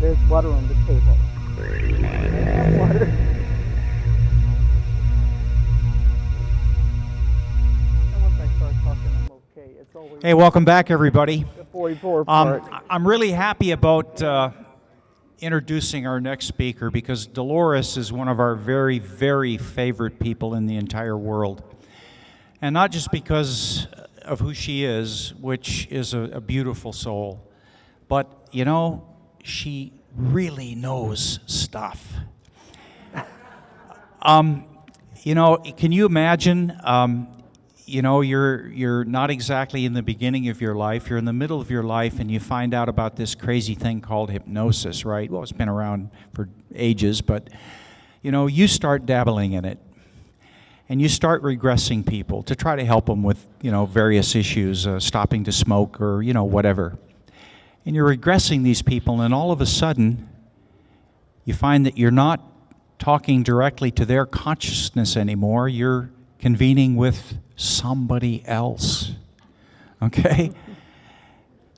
there's water on the table. Water. And once I start talking, I'm okay. It's always Hey, welcome back, everybody. the 44 part. I'm really happy about introducing our next speaker because Dolores is one of our very, very favorite people in the entire world. And not just because of who she is, which is a beautiful soul, but, you know, she really knows stuff. You know, can you imagine, you know, you're not exactly in the beginning of your life, you're in the middle of your life, and you find out about this crazy thing called hypnosis, right? Well, it's been around for ages, but, you know, you start dabbling in it. And you start regressing people to try to help them with, you know, various issues, stopping to smoke or, you know, whatever. And you're regressing these people, and all of a sudden, you find that you're not talking directly to their consciousness anymore. You're convening with somebody else, okay?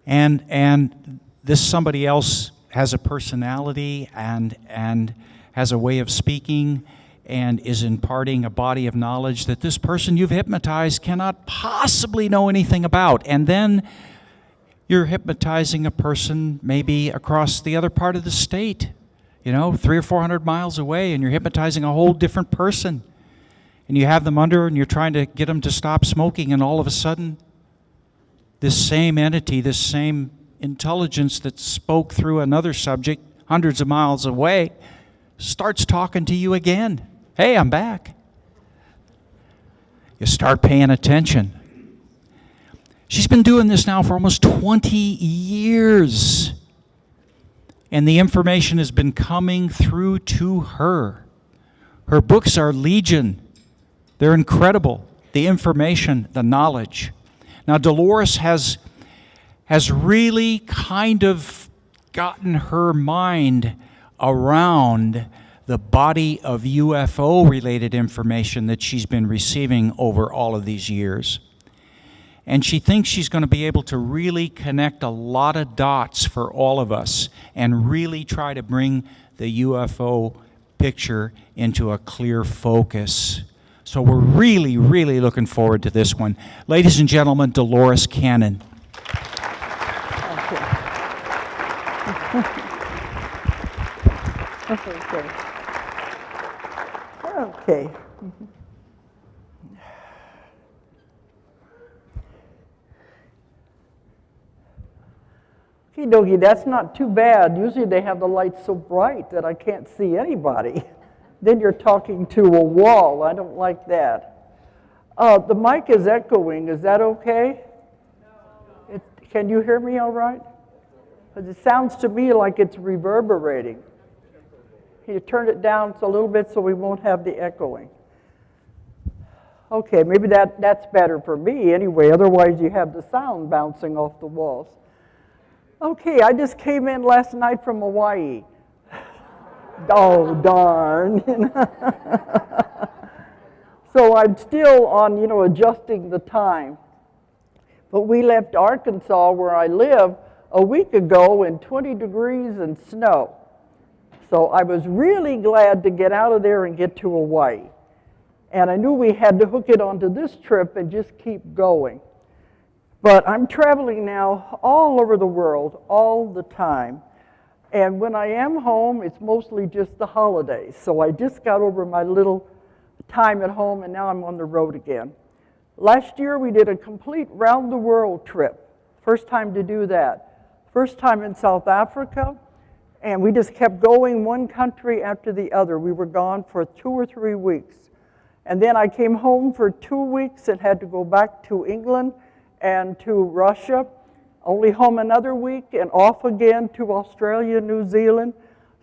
And this somebody else has a personality and has a way of speaking and is imparting a body of knowledge that this person you've hypnotized cannot possibly know anything about. And then you're hypnotizing a person maybe across the other part of the state, you know, 300 or 400 miles away, and you're hypnotizing a whole different person. And you have them under and you're trying to get them to stop smoking, and all of a sudden, this same entity, this same intelligence that spoke through another subject hundreds of miles away starts talking to you again. Hey, I'm back. You start paying attention. She's been doing this now for almost 20 years. And the information has been coming through to her. Her books are legion. They're incredible. The information, the knowledge. Now, Dolores has really kind of gotten her mind around the body of UFO-related information that she's been receiving over all of these years. And she thinks she's going to be able to really connect a lot of dots for all of us and really try to bring the UFO picture into a clear focus. So we're really, really looking forward to this one. Ladies and gentlemen, Dolores Cannon. Okay. Okie dokie, that's not too bad. Usually they have the lights so bright that I can't see anybody. Then you're talking to a wall. I don't like that. The mic is echoing. Is that okay? Can you hear me all right? Because it sounds to me like it's reverberating. Can you turn it down a little bit so we won't have the echoing? Okay, maybe that's better for me anyway. Otherwise, you have the sound bouncing off the walls. Okay, I just came in last night from Hawaii. Oh, darn. So I'm still on, you know, adjusting the time. But we left Arkansas, where I live, a week ago in 20 degrees and snow. So I was really glad to get out of there and get to Hawaii. And I knew we had to hook it onto this trip and just keep going. But I'm traveling now all over the world, all the time. And when I am home, it's mostly just the holidays. So I just got over my little time at home, and now I'm on the road again. Last year, we did a complete round-the-world trip. First time to do that. First time in South Africa, and we just kept going one country after the other. We were gone for 2 or 3 weeks. And then I came home for 2 weeks and had to go back to England and to Russia. Only home another week and off again to Australia, New Zealand.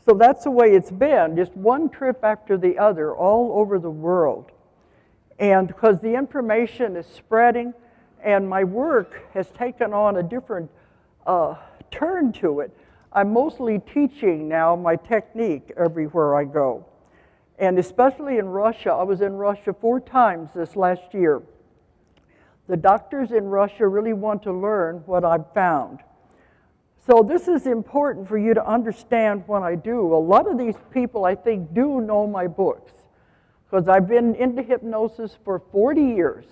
So that's the way it's been, just one trip after the other all over the world. And because the information is spreading and my work has taken on a different turn to it, I'm mostly teaching now my technique everywhere I go. And especially in Russia, I was in Russia 4 times this last year. The doctors in Russia really want to learn what I've found. So this is important for you to understand what I do. A lot of these people, I think, do know my books, because I've been into hypnosis for 40 years,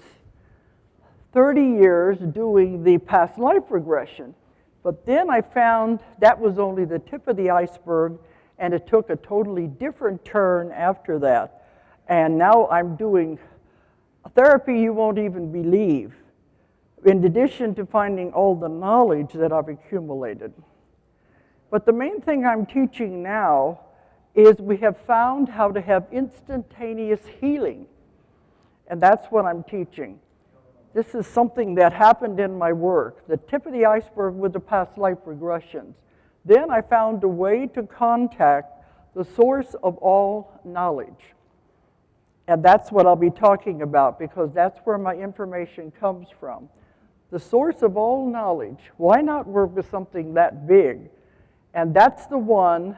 30 years doing the past life regression. But then I found that was only the tip of the iceberg, and it took a totally different turn after that. And now I'm doing therapy you won't even believe, in addition to finding all the knowledge that I've accumulated. But the main thing I'm teaching now is we have found how to have instantaneous healing. And that's what I'm teaching. This is something that happened in my work, the tip of the iceberg with the past life regressions. Then I found a way to contact the source of all knowledge. And that's what I'll be talking about, because that's where my information comes from. The source of all knowledge. Why not work with something that big? And that's the one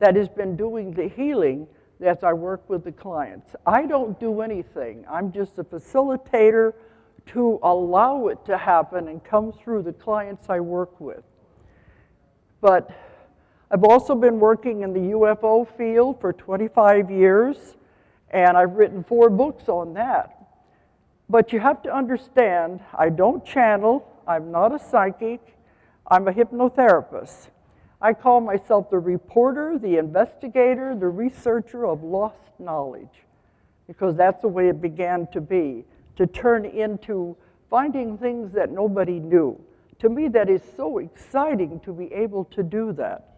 that has been doing the healing as I work with the clients. I don't do anything. I'm just a facilitator to allow it to happen and come through the clients I work with. But I've also been working in the UFO field for 25 years, and I've written 4 books on that. But you have to understand, I don't channel, I'm not a psychic, I'm a hypnotherapist. I call myself the reporter, the investigator, the researcher of lost knowledge, because that's the way it began to be, to turn into finding things that nobody knew. To me, that is so exciting to be able to do that.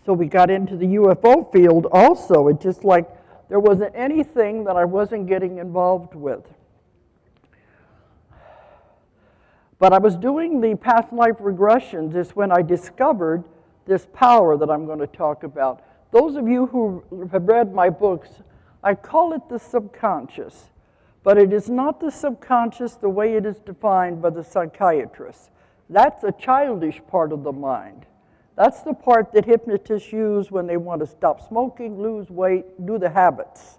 So we got into the UFO field also. It's just like there wasn't anything that I wasn't getting involved with. But I was doing the past life regressions is when I discovered this power that I'm going to talk about. Those of you who have read my books, I call it the subconscious. But it is not the subconscious the way it is defined by the psychiatrists. That's a childish part of the mind. That's the part that hypnotists use when they want to stop smoking, lose weight, do the habits.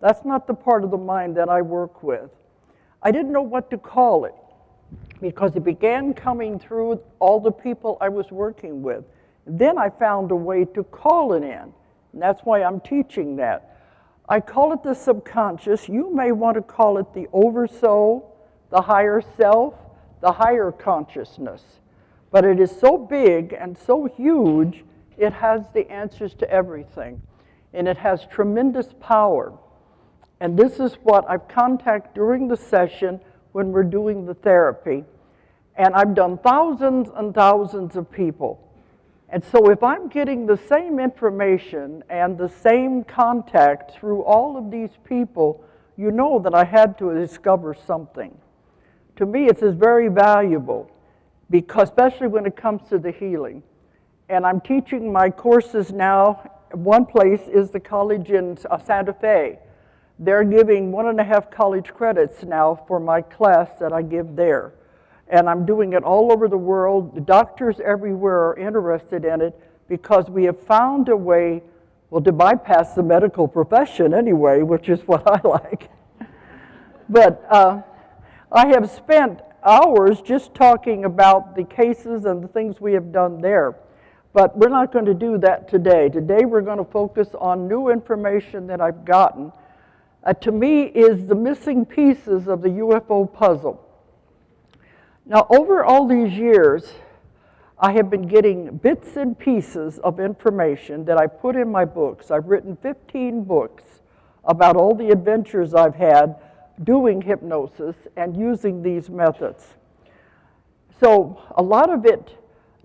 That's not the part of the mind that I work with. I didn't know what to call it, because it began coming through all the people I was working with. Then I found a way to call it in, and that's why I'm teaching that. I call it the subconscious. You may want to call it the oversoul, the higher self, the higher consciousness. But it is so big and so huge, it has the answers to everything. And it has tremendous power. And this is what I've contacted during the session when we're doing the therapy. And I've done thousands and thousands of people. And so if I'm getting the same information and the same contact through all of these people, you know that I had to discover something. To me, it's very valuable, because especially when it comes to the healing. And I'm teaching my courses now. One place is the college in Santa Fe. They're giving 1.5 college credits now for my class that I give there. And I'm doing it all over the world. The doctors everywhere are interested in it, because we have found a way, well, to bypass the medical profession anyway, which is what I like. But I have spent hours just talking about the cases and the things we have done there. But we're not going to do that today. Today we're going to focus on new information that I've gotten. To me, is the missing pieces of the UFO puzzle. Now, over all these years, I have been getting bits and pieces of information that I put in my books. I've written 15 books about all the adventures I've had doing hypnosis and using these methods. So a lot of it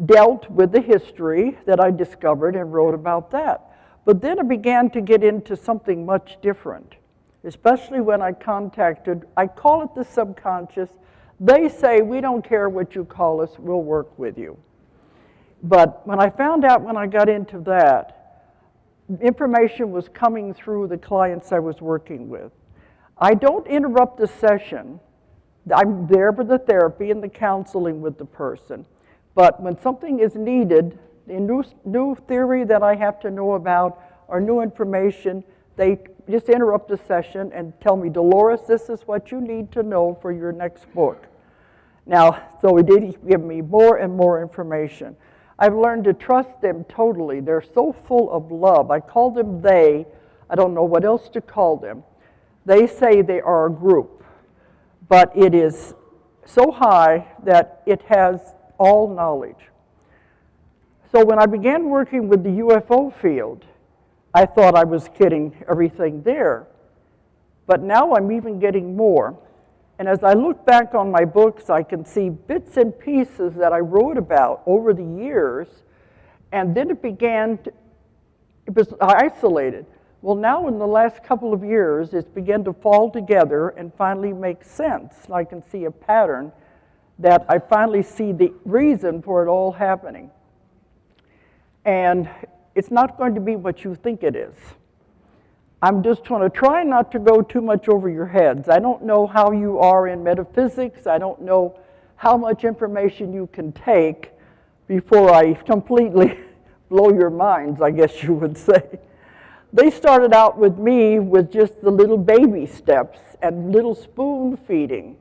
dealt with the history that I discovered and wrote about that. But then I began to get into something much different, especially when I call it the subconscious. They say, we don't care what you call us, we'll work with you. But when I found out when I got into that, information was coming through the clients I was working with. I don't interrupt the session. I'm there for the therapy and the counseling with the person. But when something is needed, a new theory that I have to know about or new information, they just interrupt the session and tell me, Dolores, this is what you need to know for your next book. Now, so he did give me more and more information. I've learned to trust them totally. They're so full of love. I call them they. I don't know what else to call them. They say they are a group, but it is so high that it has all knowledge. So when I began working with the UFO field, I thought I was getting everything there. But now I'm even getting more. And as I look back on my books, I can see bits and pieces that I wrote about over the years, and then it was isolated. Well, now in the last couple of years, it's begun to fall together and finally make sense. I can see a pattern that I finally see the reason for it all happening. And it's not going to be what you think it is. I'm just trying to try not to go too much over your heads. I don't know how you are in metaphysics. I don't know how much information you can take before I completely blow your minds, I guess you would say. They started out with me with just the little baby steps and little spoon feeding.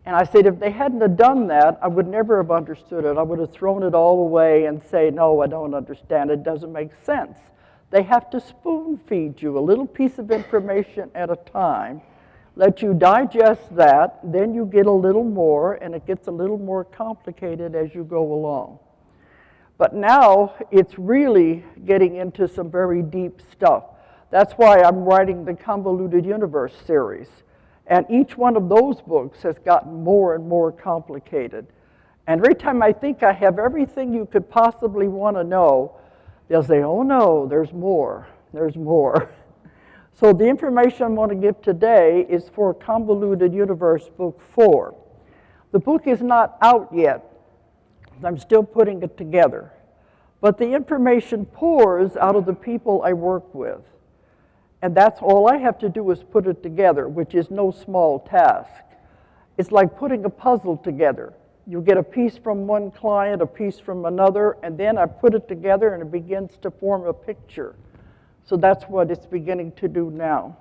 And I said, if they hadn't have done that, I would never have understood it. I would have thrown it all away and say, no, I don't understand. It doesn't make sense. They have to spoon feed you a little piece of information at a time, let you digest that, then you get a little more, and it gets a little more complicated as you go along. But now it's really getting into some very deep stuff. That's why I'm writing the Convoluted Universe series. And each one of those books has gotten more and more complicated. And every time I think I have everything you could possibly want to know, they'll say, oh no, there's more, there's more. So the information I want to give today is for Convoluted Universe Book 4. The book is not out yet. I'm still putting it together. But the information pours out of the people I work with. And that's all I have to do is put it together, which is no small task. It's like putting a puzzle together. You get a piece from one client, a piece from another, and then I put it together and it begins to form a picture. So that's what it's beginning to do now.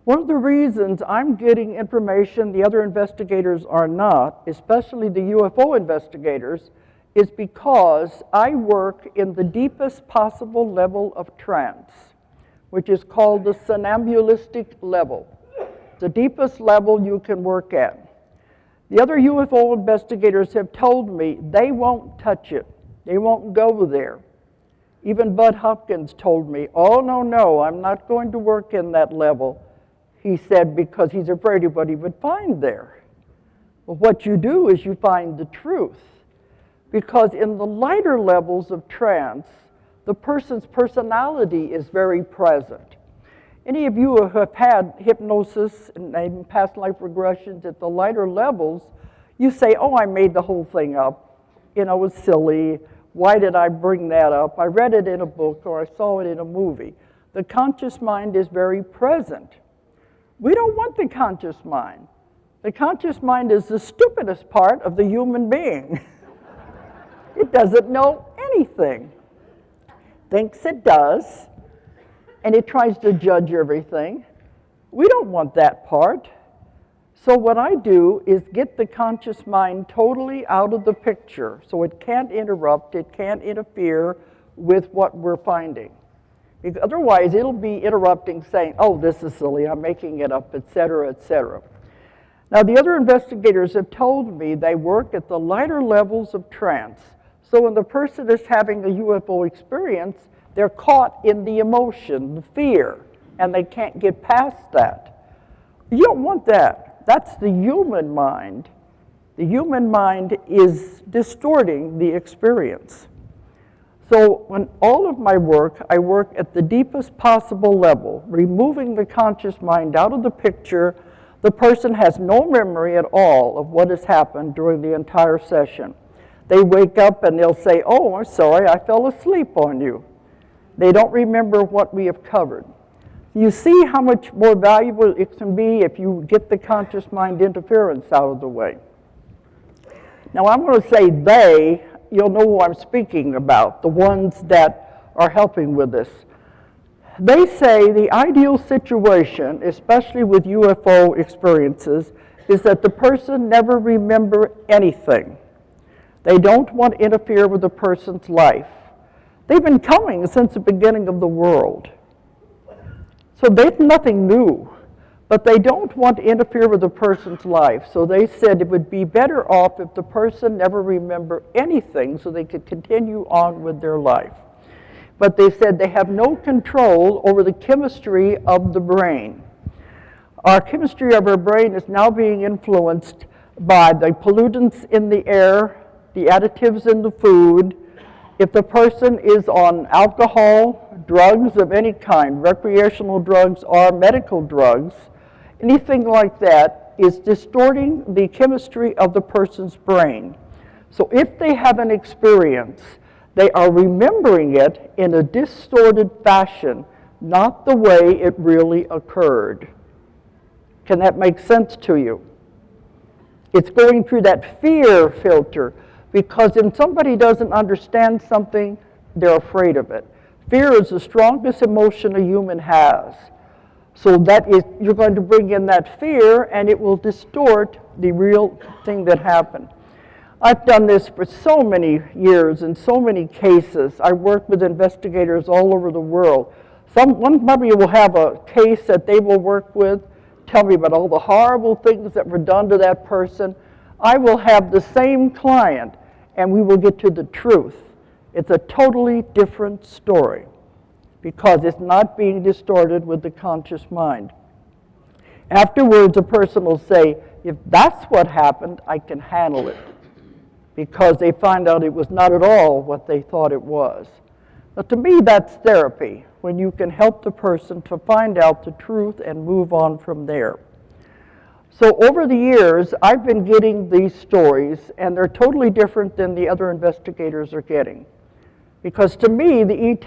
One of the reasons I'm getting information the other investigators are not, especially the UFO investigators, is because I work in the deepest possible level of trance, which is called the somnambulistic level, the deepest level you can work at. The other UFO investigators have told me they won't touch it. They won't go there. Even Bud Hopkins told me, oh, no, I'm not going to work in that level. He said, because he's afraid of what he would find there. Well, what you do is you find the truth. Because in the lighter levels of trance, the person's personality is very present. Any of you who have had hypnosis and past life regressions at the lighter levels, you say, oh, I made the whole thing up. You know, it was silly. Why did I bring that up? I read it in a book or I saw it in a movie. The conscious mind is very present. We don't want the conscious mind. The conscious mind is the stupidest part of the human being. It doesn't know anything. Thinks it does. And it tries to judge everything. We don't want that part. So what I do is get the conscious mind totally out of the picture so it can't interrupt, it can't interfere with what we're finding. Because otherwise it'll be interrupting, saying, oh, this is silly, I'm making it up, etc., etc. Now the other investigators have told me they work at the lighter levels of trance. So when the person is having a UFO experience, they're caught in the emotion, the fear, and they can't get past that. You don't want that. That's the human mind. The human mind is distorting the experience. So when all of my work, I work at the deepest possible level, removing the conscious mind out of the picture. The person has no memory at all of what has happened during the entire session. They wake up and they'll say, oh, I'm sorry, I fell asleep on you. They don't remember what we have covered. You see how much more valuable it can be if you get the conscious mind interference out of the way. Now I'm going to say they, you'll know who I'm speaking about, the ones that are helping with this. They say the ideal situation, especially with UFO experiences, is that the person never remember anything. They don't want to interfere with the person's life. They've been coming since the beginning of the world. So there's nothing new, but they don't want to interfere with the person's life. So they said it would be better off if the person never remember anything so they could continue on with their life. But they said they have no control over the chemistry of the brain. Our chemistry of our brain is now being influenced by the pollutants in the air, the additives in the food. If the person is on alcohol, drugs of any kind, recreational drugs or medical drugs, anything like that is distorting the chemistry of the person's brain. So if they have an experience, they are remembering it in a distorted fashion, not the way it really occurred. Can that make sense to you? It's going through that fear filter, because if somebody doesn't understand something, they're afraid of it. Fear is the strongest emotion a human has. So that is, you're going to bring in that fear, and it will distort the real thing that happened. I've done this for so many years in so many cases. I work with investigators all over the world. Somebody will have a case that they will work with, tell me about all the horrible things that were done to that person. I will have the same client, and we will get to the truth. It's a totally different story because it's not being distorted with the conscious mind. Afterwards, a person will say, if that's what happened, I can handle it, because they find out it was not at all what they thought it was. But to me, that's therapy, when you can help the person to find out the truth and move on from there. So over the years, I've been getting these stories, and they're totally different than the other investigators are getting. Because to me, the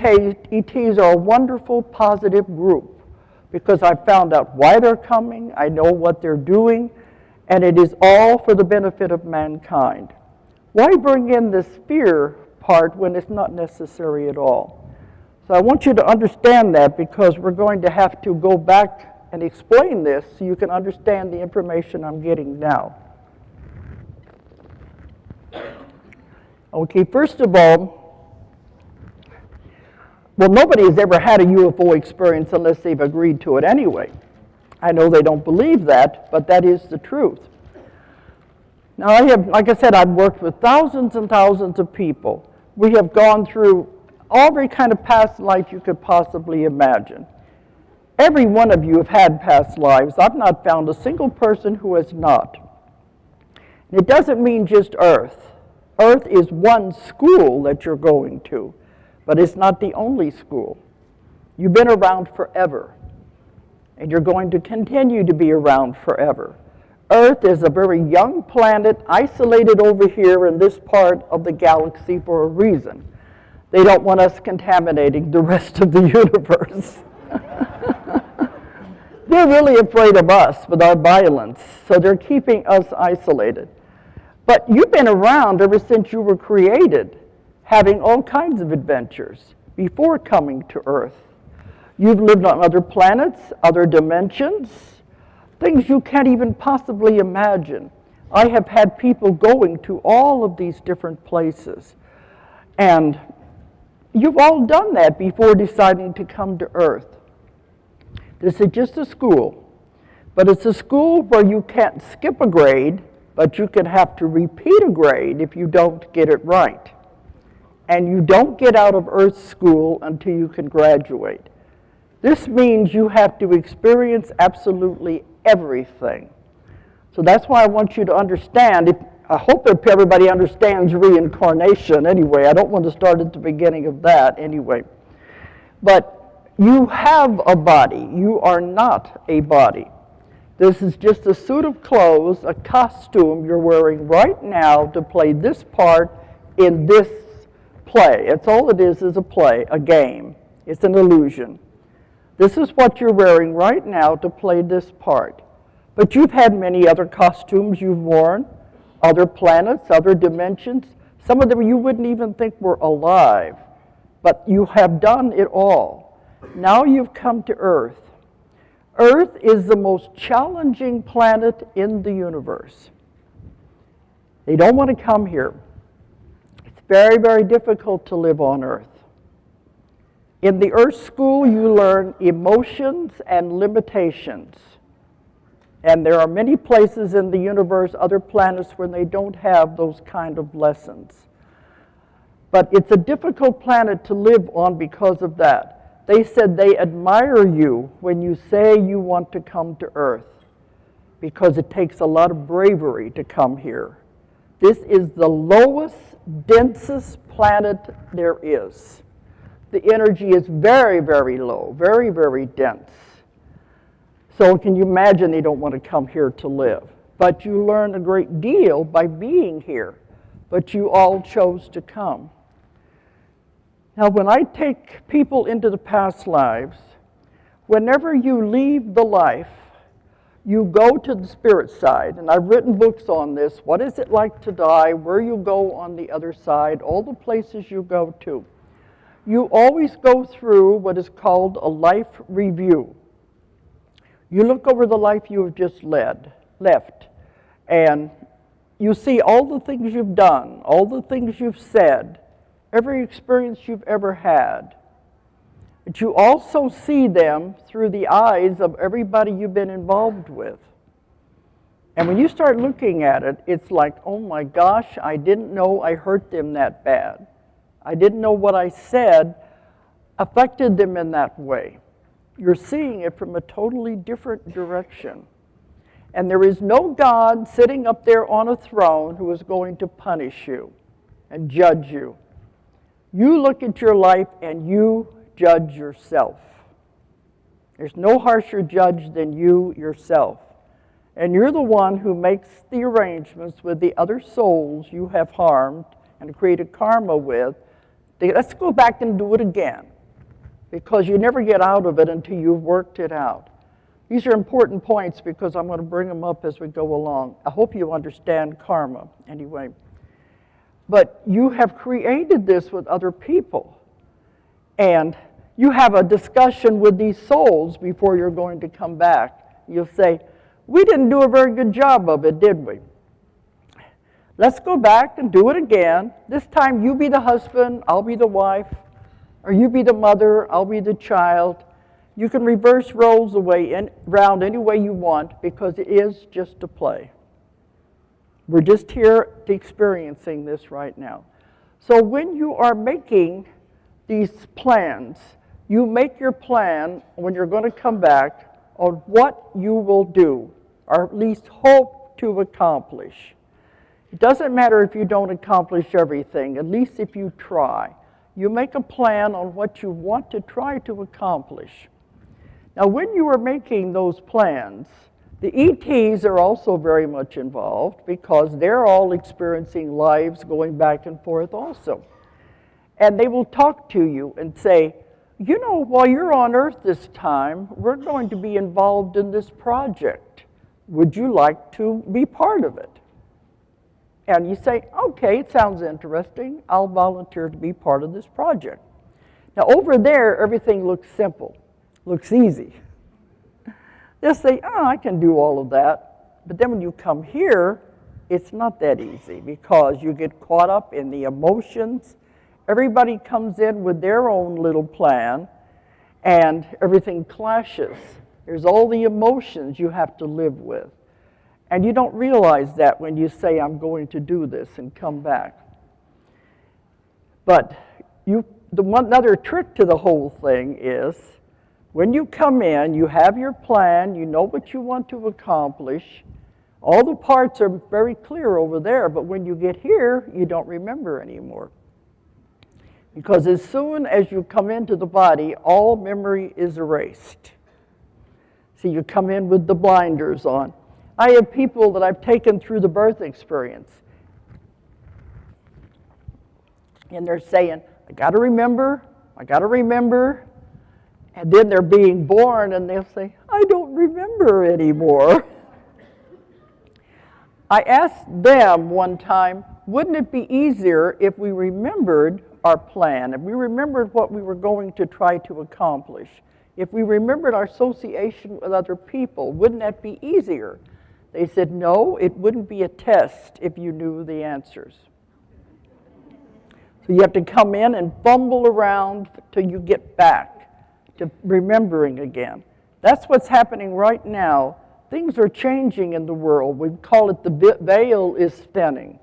ETs are a wonderful, positive group, because I've found out why they're coming, I know what they're doing, and it is all for the benefit of mankind. Why bring in this fear part when it's not necessary at all? So I want you to understand that, because we're going to have to go back and explain this so you can understand the information I'm getting now. Okay, first of all, well, nobody has ever had a UFO experience unless they've agreed to it anyway. I know they don't believe that, but that is the truth. Now, like I said, I've worked with thousands and thousands of people. We have gone through every kind of past life you could possibly imagine. Every one of you have had past lives. I've not found a single person who has not. And it doesn't mean just Earth. Earth is one school that you're going to, but it's not the only school. You've been around forever, and you're going to continue to be around forever. Earth is a very young planet, isolated over here in this part of the galaxy for a reason. They don't want us contaminating the rest of the universe. They're really afraid of us with our violence, so they're keeping us isolated. But you've been around ever since you were created, having all kinds of adventures before coming to Earth. You've lived on other planets, other dimensions, things you can't even possibly imagine. I have had people going to all of these different places. And you've all done that before deciding to come to Earth. This is just a school, but it's a school where you can't skip a grade, but you can have to repeat a grade if you don't get it right. And you don't get out of Earth school until you can graduate. This means you have to experience absolutely everything. So that's why I want you to understand. I hope that everybody understands reincarnation anyway. I don't want to start at the beginning of that anyway. But you have a body. You are not a body. This is just a suit of clothes, a costume you're wearing right now to play this part in this play. It's all it is a play, a game. It's an illusion. This is what you're wearing right now to play this part. But you've had many other costumes you've worn, other planets, other dimensions. Some of them you wouldn't even think were alive. But you have done it all. Now you've come to Earth. Earth is the most challenging planet in the universe. They don't want to come here. It's very, very difficult to live on Earth. In the Earth School, you learn emotions and limitations. And there are many places in the universe, other planets, where they don't have those kind of lessons. But it's a difficult planet to live on because of that. They said they admire you when you say you want to come to Earth, because it takes a lot of bravery to come here. This is the lowest, densest planet there is. The energy is very, very low, very, very dense. So can you imagine they don't want to come here to live? But you learn a great deal by being here. But you all chose to come. Now, when I take people into the past lives, whenever you leave the life, you go to the spirit side. And I've written books on this. What is it like to die? Where you go on the other side? All the places you go to. You always go through what is called a life review. You look over the life you have just left, and you see all the things you've done, all the things you've said, every experience you've ever had. But you also see them through the eyes of everybody you've been involved with. And when you start looking at it, it's like, oh my gosh, I didn't know I hurt them that bad. I didn't know what I said affected them in that way. You're seeing it from a totally different direction. And there is no God sitting up there on a throne who is going to punish you and judge you. You look at your life and you judge yourself. There's no harsher judge than you yourself. And you're the one who makes the arrangements with the other souls you have harmed and created karma with. Let's go back and do it again, because you never get out of it until you've worked it out. These are important points because I'm going to bring them up as we go along. I hope you understand karma anyway. But you have created this with other people. And you have a discussion with these souls before you're going to come back. You'll say, we didn't do a very good job of it, did we? Let's go back and do it again. This time you be the husband, I'll be the wife. Or you be the mother, I'll be the child. You can reverse roles around any way you want, because it is just a play. We're just here experiencing this right now. So when you are making these plans, you make your plan when you're going to come back on what you will do, or at least hope to accomplish. It doesn't matter if you don't accomplish everything, at least if you try. You make a plan on what you want to try to accomplish. Now, when you are making those plans, the ETs are also very much involved, because they're all experiencing lives going back and forth also. And they will talk to you and say, you know, while you're on Earth this time, we're going to be involved in this project. Would you like to be part of it? And you say, okay, it sounds interesting. I'll volunteer to be part of this project. Now, over there, everything looks simple, looks easy. They'll say, oh, I can do all of that. But then when you come here, it's not that easy, because you get caught up in the emotions. Everybody comes in with their own little plan, and everything clashes. There's all the emotions you have to live with. And you don't realize that when you say, I'm going to do this and come back. But another trick to the whole thing is, when you come in, you have your plan, you know what you want to accomplish. All the parts are very clear over there, but when you get here, you don't remember anymore. Because as soon as you come into the body, all memory is erased. So you come in with the blinders on. I have people that I've taken through the birth experience. And they're saying, I got to remember, I got to remember. And then they're being born and they'll say, I don't remember anymore. I asked them one time, wouldn't it be easier if we remembered our plan, if we remembered what we were going to try to accomplish? If we remembered our association with other people, wouldn't that be easier? They said, no, it wouldn't be a test if you knew the answers. So you have to come in and fumble around till you get back to remembering again. That's what's happening right now. Things are changing in the world. We call it the veil is thinning.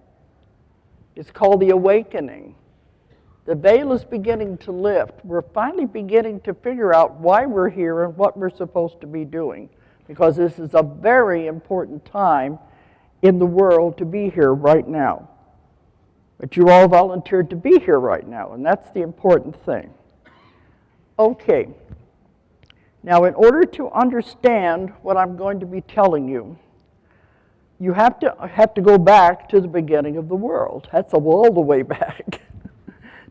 It's called the awakening. The veil is beginning to lift. We're finally beginning to figure out why we're here and what we're supposed to be doing, because this is a very important time in the world to be here right now. But you all volunteered to be here right now, and that's the important thing. Okay. Now, in order to understand what I'm going to be telling you, you have to go back to the beginning of the world. That's all the way back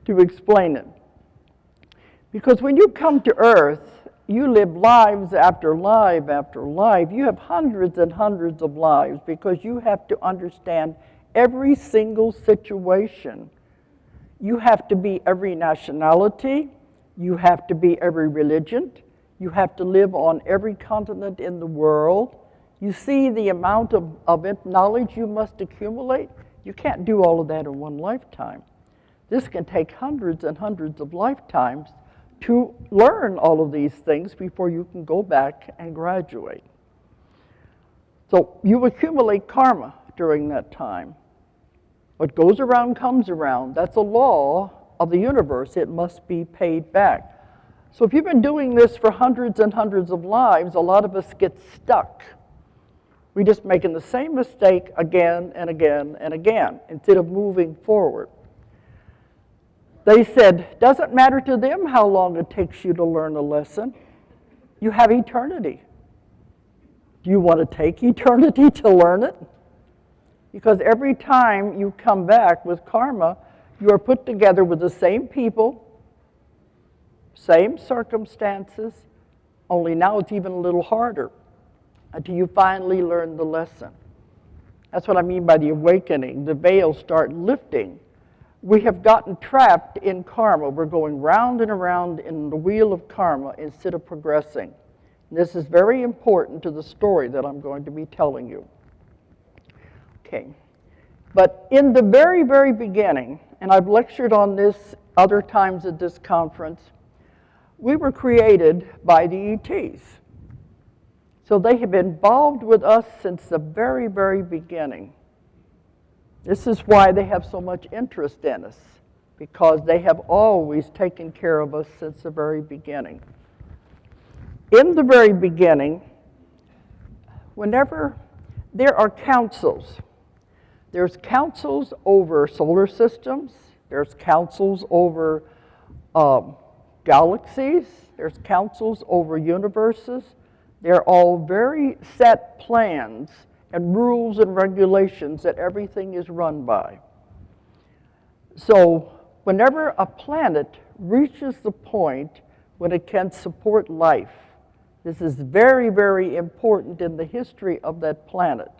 to explain it. Because when you come to Earth, you live lives after life after life. You have hundreds and hundreds of lives because you have to understand every single situation. You have to be every nationality. You have to be every religion. You have to live on every continent in the world. You see the amount of knowledge you must accumulate? You can't do all of that in one lifetime. This can take hundreds and hundreds of lifetimes to learn all of these things before you can go back and graduate. So you accumulate karma during that time. What goes around comes around. That's a law of the universe. It must be paid back. So if you've been doing this for hundreds and hundreds of lives, a lot of us get stuck. We're just making the same mistake again and again and again instead of moving forward. They said, doesn't matter to them how long it takes you to learn a lesson. You have eternity. Do you want to take eternity to learn it? Because every time you come back with karma, you are put together with the same people, same circumstances, only now it's even a little harder until you finally learn the lesson. That's what I mean by the awakening. The veils start lifting. We have gotten trapped in karma. We're going round and around in the wheel of karma instead of progressing. This is very important to the story that I'm going to be telling you. Okay. But in the very, very beginning, and I've lectured on this other times at this conference, we were created by the ETs. So they have been involved with us since the very, very beginning. This is why they have so much interest in us, because they have always taken care of us since the very beginning. In the very beginning, whenever there are councils, there's councils over solar systems, there's councils over galaxies, there's councils over universes. They're all very set plans and rules and regulations that everything is run by. So whenever a planet reaches the point when it can support life, this is very, very important in the history of that planet.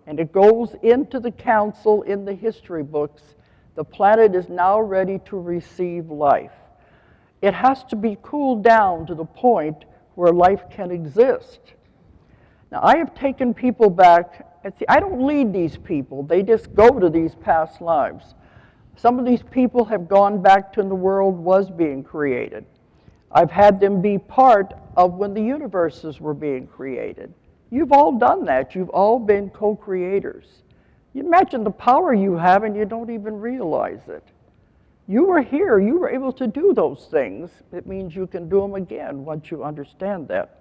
And it goes into the council in the history books. The planet is now ready to receive life. It has to be cooled down to the point where life can exist. Now, I have taken people back, and see, I don't lead these people. They just go to these past lives. Some of these people have gone back to when the world was being created. I've had them be part of when the universes were being created. You've all done that. You've all been co-creators. You imagine the power you have and you don't even realize it. You were here. You were able to do those things. It means you can do them again once you understand that.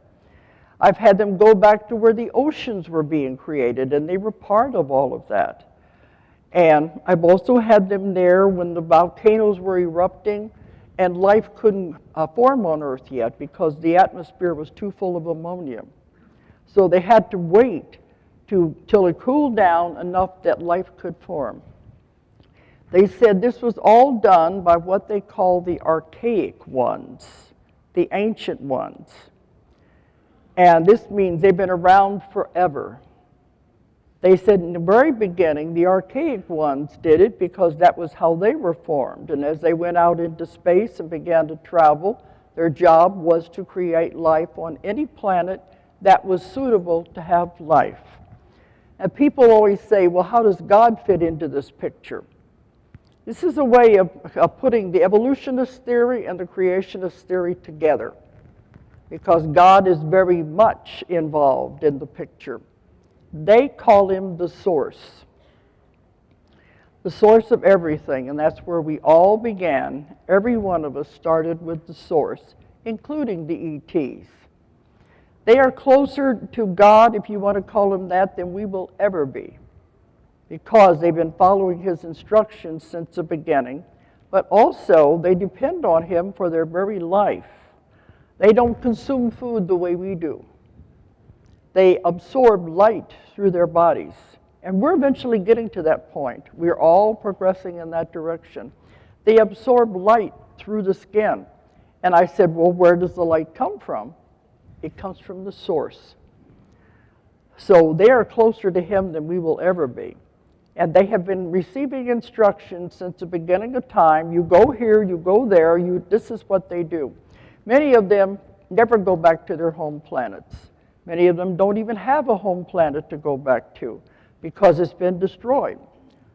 I've had them go back to where the oceans were being created, and they were part of all of that. And I've also had them there when the volcanoes were erupting and life couldn't form on Earth yet because the atmosphere was too full of ammonia. So they had to wait till it cooled down enough that life could form. They said this was all done by what they call the archaic ones, the ancient ones. And this means they've been around forever. They said in the very beginning, the archaic ones did it because that was how they were formed. And as they went out into space and began to travel, Their job was to create life on any planet that was suitable to have life. And people always say, well, how does God fit into this picture? This is a way of putting the evolutionist theory and the creationist theory together, because God is very much involved in the picture. They call him the source of everything, and that's where we all began. Every one of us started with the source, including the ETs. They are closer to God, if you want to call him that, than we will ever be, because they've been following his instructions since the beginning, but also they depend on him for their very life. They don't consume food the way we do. They absorb light through their bodies. And we're eventually getting to that point. We're all progressing in that direction. They absorb light through the skin. And I said, well, where does the light come from? It comes from the source. So they are closer to him than we will ever be. And they have been receiving instructions since the beginning of time. You go here, you go there, this is what they do. Many of them never go back to their home planets. Many of them don't even have a home planet to go back to, because it's been destroyed.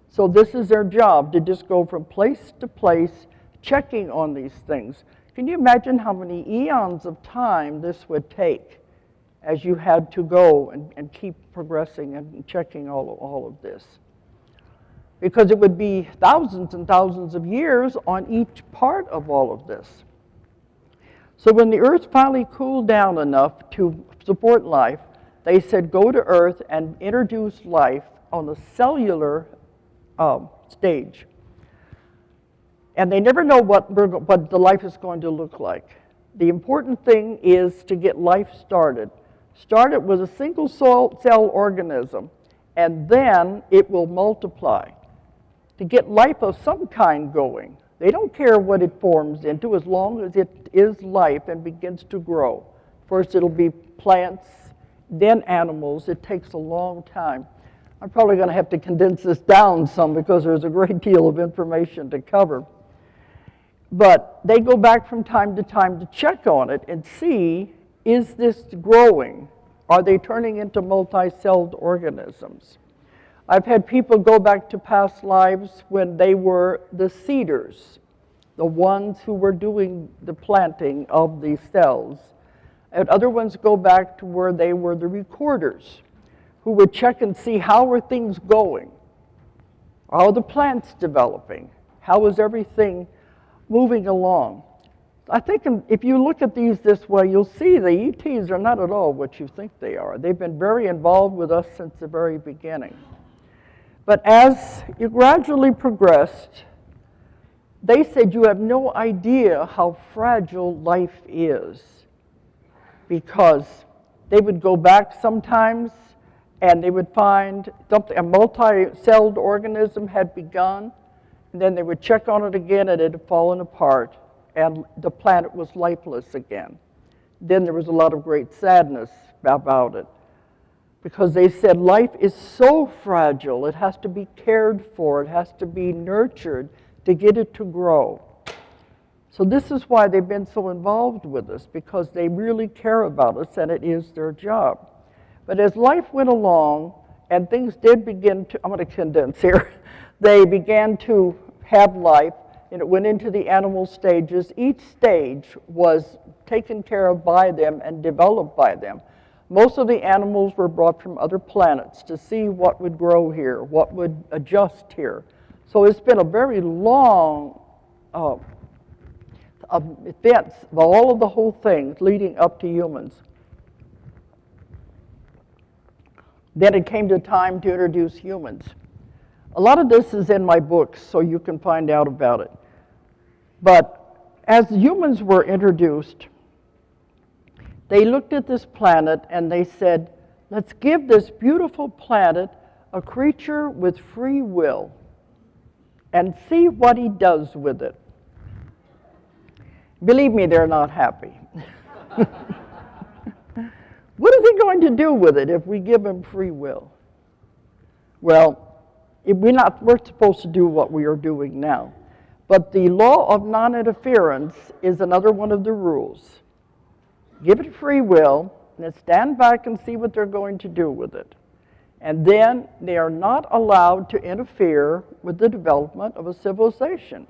So this is their job, to just go from place to place, checking on these things. Can you imagine how many eons of time this would take as you had to go and keep progressing and checking all of this? Because it would be thousands and thousands of years on each part of all of this. So when the Earth finally cooled down enough to support life, they said, go to Earth and introduce life on the cellular stage. And they never know what the life is going to look like. The important thing is to get life started. Start it with a single cell organism, and then it will multiply. To get life of some kind going, they don't care what it forms into, as long as it is life and begins to grow. First it'll be plants, then animals. It takes a long time. I'm probably going to have to condense this down some, because there's a great deal of information to cover. But they go back from time to check on it and see, is this growing? Are they turning into multi-celled organisms? I've had people go back to past lives when they were the seeders, the ones who were doing the planting of these cells. And other ones go back to where they were the recorders, who would check and see, how are things going? How are the plants developing? How is everything moving along? I think if you look at these this way, you'll see the ETs are not at all what you think they are. They've been very involved with us since the very beginning. But as you gradually progressed, they said you have no idea how fragile life is, because they would go back sometimes and they would find something, a multi-celled organism had begun, and then they would check on it again and it had fallen apart, and the planet was lifeless again. Then there was a lot of great sadness about it, because they said life is so fragile, it has to be cared for, it has to be nurtured to get it to grow. So this is why they've been so involved with us, because they really care about us and it is their job. But as life went along and things did begin to, I'm going to condense here, they began to have life, and it went into the animal stages. Each stage was taken care of by them and developed by them. Most of the animals were brought from other planets to see what would grow here, what would adjust here. So it's been a very long events of all of the whole things leading up to humans. Then it came to time to introduce humans. A lot of this is in my books, so you can find out about it. But as humans were introduced, they looked at this planet and they said, let's give this beautiful planet a creature with free will and see what he does with it. Believe me, they're not happy. What is he going to do with it if we give him free will? Well, we're supposed to do what we are doing now. But the law of non-interference is another one of the rules. Give it free will, and then stand back and see what they're going to do with it. And then they are not allowed to interfere with the development of a civilization.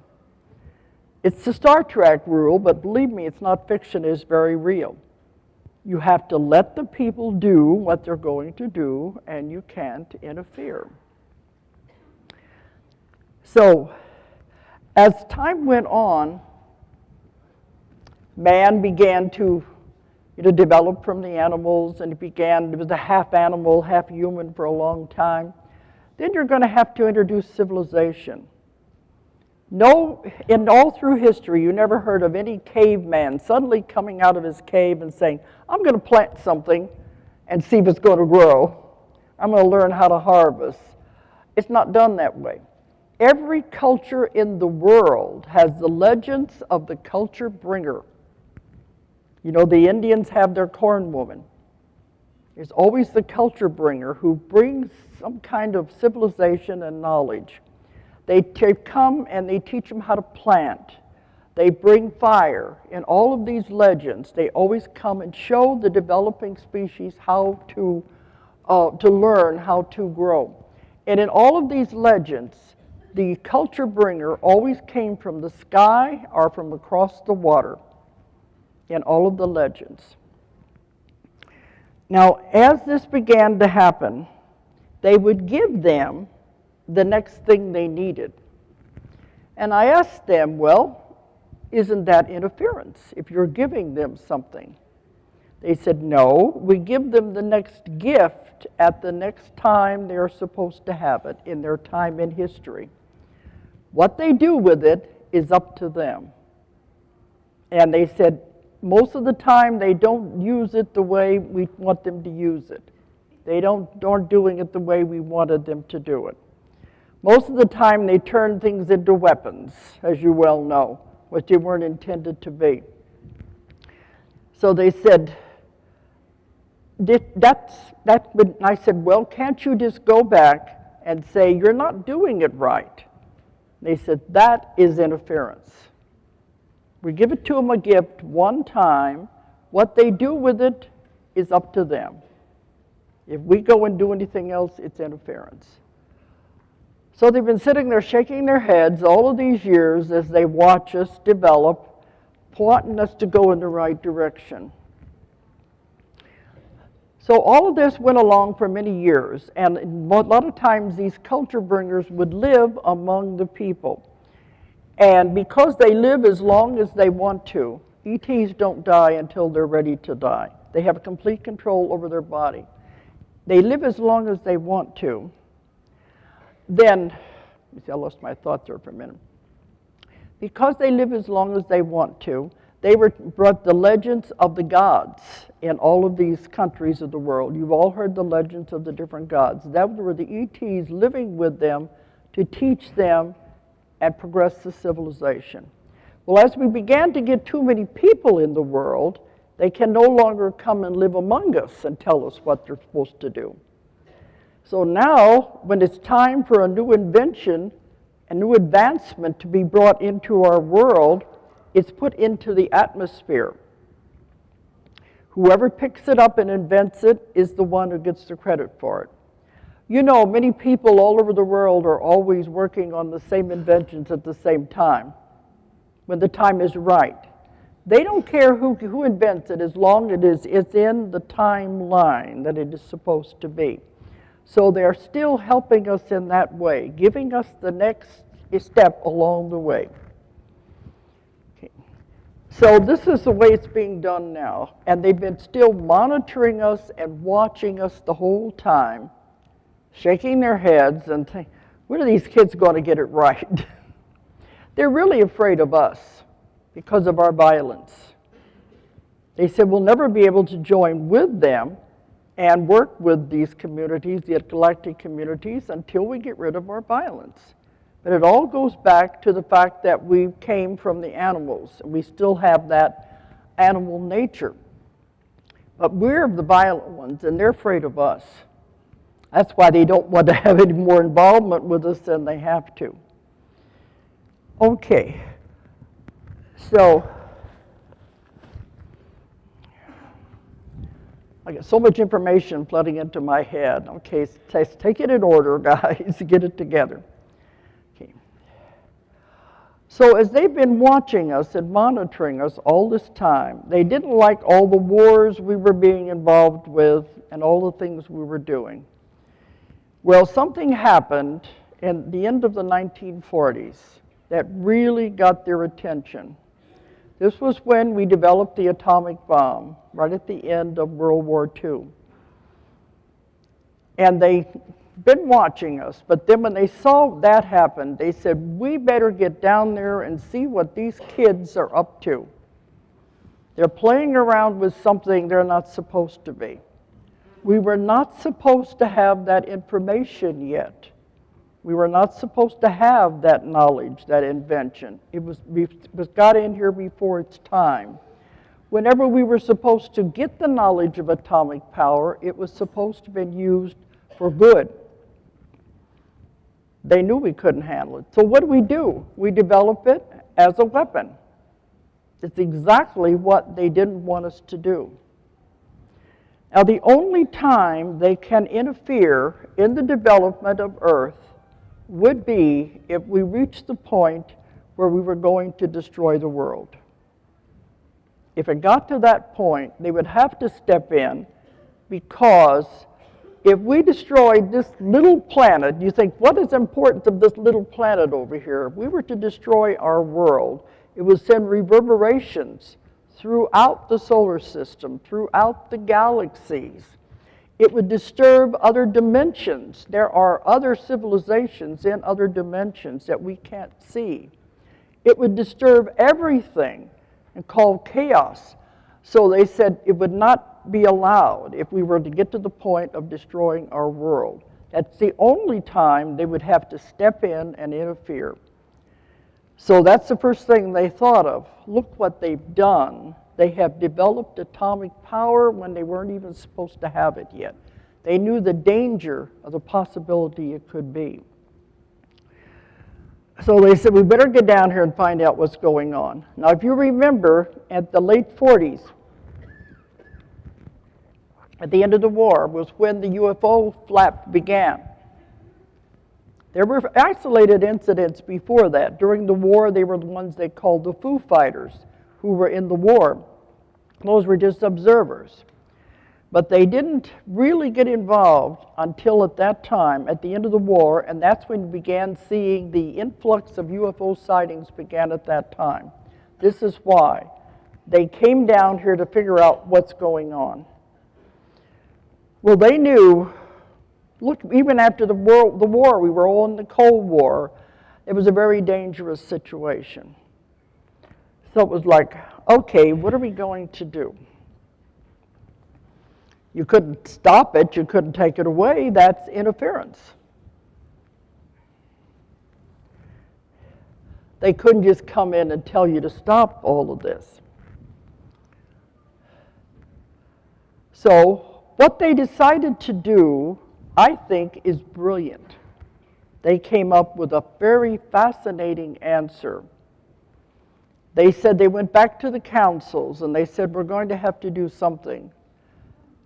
It's the Star Trek rule, but believe me, it's not fiction, it's very real. You have to let the people do what they're going to do, and you can't interfere. So, as time went on, man began to develop from the animals, and it was a half animal, half human for a long time. Then you're going to have to introduce civilization. No, in all through history, you never heard of any caveman suddenly coming out of his cave and saying, I'm going to plant something and see if it's going to grow. I'm going to learn how to harvest. It's not done that way. Every culture in the world has the legends of the culture bringer. You know, the Indians have their corn woman. There's always the culture bringer who brings some kind of civilization and knowledge. They come and they teach them how to plant. They bring fire. In all of these legends, they always come and show the developing species how to learn how to grow. And in all of these legends, the culture bringer always came from the sky or from across the water in all of the legends. Now, as this began to happen, they would give them the next thing they needed. And I asked them, well, isn't that interference if you're giving them something? They said, no, we give them the next gift at the next time they're supposed to have it in their time in history. What they do with it is up to them. And they said, most of the time they don't use it the way we want them to use it. They aren't doing it the way we wanted them to do it. Most of the time they turn things into weapons, as you well know, which they weren't intended to be. So they said, I said, well, can't you just go back and say, you're not doing it right? They said, that is interference. We give it to them a gift one time. What they do with it is up to them. If we go and do anything else, it's interference. So they've been sitting there shaking their heads all of these years as they watch us develop, wanting us to go in the right direction. So all of this went along for many years, and a lot of times these culture bringers would live among the people. And because they live as long as they want to, ETs don't die until they're ready to die. They have complete control over their body. They live as long as they want to. Then, I lost my thought there for a minute. Because they live as long as they want to, they brought the legends of the gods in all of these countries of the world. You've all heard the legends of the different gods. That were the ETs living with them to teach them and progress the civilization. Well, as we began to get too many people in the world, they can no longer come and live among us and tell us what they're supposed to do. So now, when it's time for a new invention, a new advancement to be brought into our world, it's put into the atmosphere. Whoever picks it up and invents it is the one who gets the credit for it. You know, many people all over the world are always working on the same inventions at the same time, when the time is right. They don't care who invents it as long as it's in the timeline that it is supposed to be. So they're still helping us in that way, giving us the next step along the way. Okay. So this is the way it's being done now. And they've been still monitoring us and watching us the whole time, shaking their heads and saying, when are these kids going to get it right? They're really afraid of us because of our violence. They said we'll never be able to join with them and work with these communities, the galactic communities, until we get rid of our violence. But it all goes back to the fact that we came from the animals, and we still have that animal nature. But we're the violent ones, and they're afraid of us. That's why they don't want to have any more involvement with us than they have to. Okay, so I got so much information flooding into my head. Okay, let's take it in order, guys, to get it together. Okay. So as they've been watching us and monitoring us all this time, they didn't like all the wars we were being involved with and all the things we were doing. Well, something happened in the end of the 1940s that really got their attention. This was when we developed the atomic bomb, right at the end of World War II. And they've been watching us, but then when they saw that happen, they said, we better get down there and see what these kids are up to. They're playing around with something they're not supposed to be. We were not supposed to have that information yet. We were not supposed to have that knowledge, that invention. It was got in here before its time. Whenever we were supposed to get the knowledge of atomic power, it was supposed to have been used for good. They knew we couldn't handle it. So what do? We develop it as a weapon. It's exactly what they didn't want us to do. Now, the only time they can interfere in the development of Earth would be if we reached the point where we were going to destroy the world. If it got to that point, they would have to step in, because if we destroyed this little planet, you think, what is the importance of this little planet over here? If we were to destroy our world, it would send reverberations throughout the solar system, throughout the galaxies. It would disturb other dimensions. There are other civilizations in other dimensions that we can't see. It would disturb everything and cause chaos. So they said it would not be allowed if we were to get to the point of destroying our world. That's the only time they would have to step in and interfere. So that's the first thing they thought of. Look what they've done. They have developed atomic power when they weren't even supposed to have it yet. They knew the danger of the possibility it could be. So they said, we better get down here and find out what's going on. Now, if you remember, at the late 40s, at the end of the war, was when the UFO flap began. There were isolated incidents before that. During the war, they were the ones they called the Foo Fighters, who were in the war. Those were just observers. But they didn't really get involved until at that time, at the end of the war, and that's when we began seeing the influx of UFO sightings began at that time. This is why. They came down here to figure out what's going on. Well, they knew, look, even after the war, we were all in the Cold War. It was a very dangerous situation. So it was like, okay, what are we going to do? You couldn't stop it, you couldn't take it away, that's interference. They couldn't just come in and tell you to stop all of this. So what they decided to do, I think, is brilliant. They came up with a very fascinating answer. They said they went back to the councils and they said, we're going to have to do something.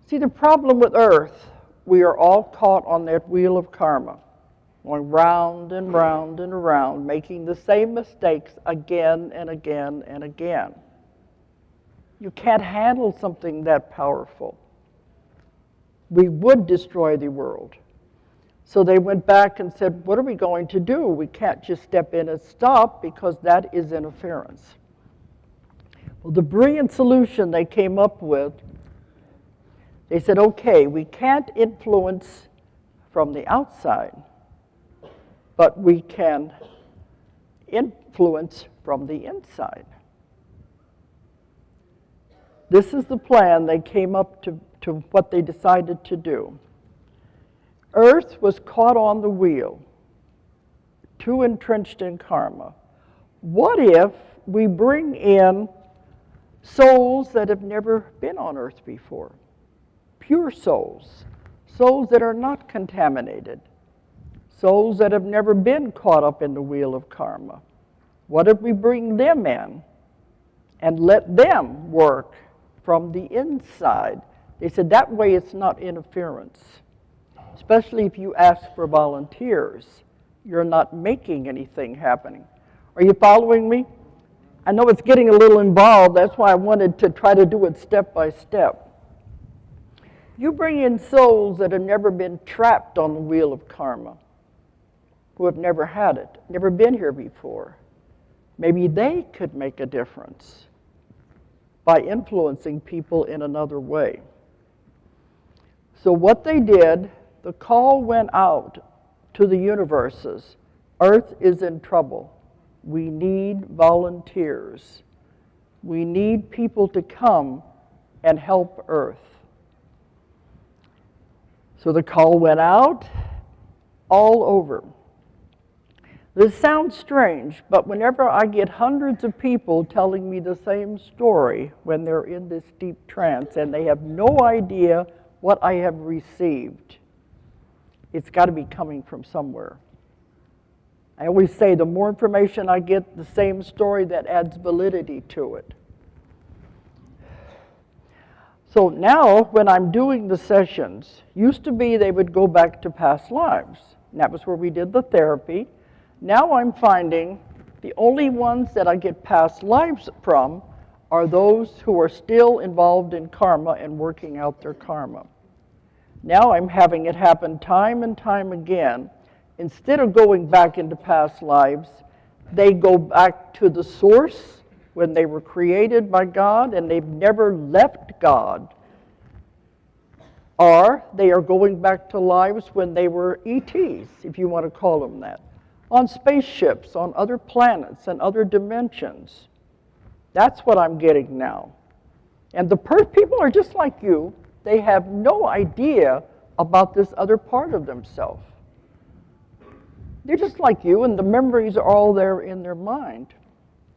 See, the problem with Earth, we are all caught on that wheel of karma, going round and round and around, making the same mistakes again and again and again. You can't handle something that powerful. We would destroy the world. So they went back and said, what are we going to do? We can't just step in and stop, because that is interference. Well, the brilliant solution they came up with, they said, okay, we can't influence from the outside, but we can influence from the inside. This is the plan they came up to what they decided to do. Earth was caught on the wheel, too entrenched in karma. What if we bring in souls that have never been on Earth before? Pure souls, souls that are not contaminated, souls that have never been caught up in the wheel of karma. What if we bring them in and let them work from the inside? They said that way it's not interference, especially if you ask for volunteers. You're not making anything happening. Are you following me? I know it's getting a little involved. That's why I wanted to try to do it step by step. You bring in souls that have never been trapped on the wheel of karma, who have never had it, never been here before. Maybe they could make a difference by influencing people in another way. So what they did, the call went out to the universes. Earth is in trouble. We need volunteers. We need people to come and help Earth. So the call went out all over. This sounds strange, but whenever I get hundreds of people telling me the same story when they're in this deep trance and they have no idea what I have received, it's got to be coming from somewhere. I always say the more information I get, the same story that adds validity to it. So now when I'm doing the sessions, used to be they would go back to past lives. And that was where we did the therapy. Now I'm finding the only ones that I get past lives from are those who are still involved in karma and working out their karma. Now I'm having it happen time and time again. Instead of going back into past lives, they go back to the source when they were created by God and they've never left God. Or they are going back to lives when they were ETs, if you want to call them that, on spaceships, on other planets and other dimensions. That's what I'm getting now. And the people are just like you. They have no idea about this other part of themselves. They're just like you, and the memories are all there in their mind.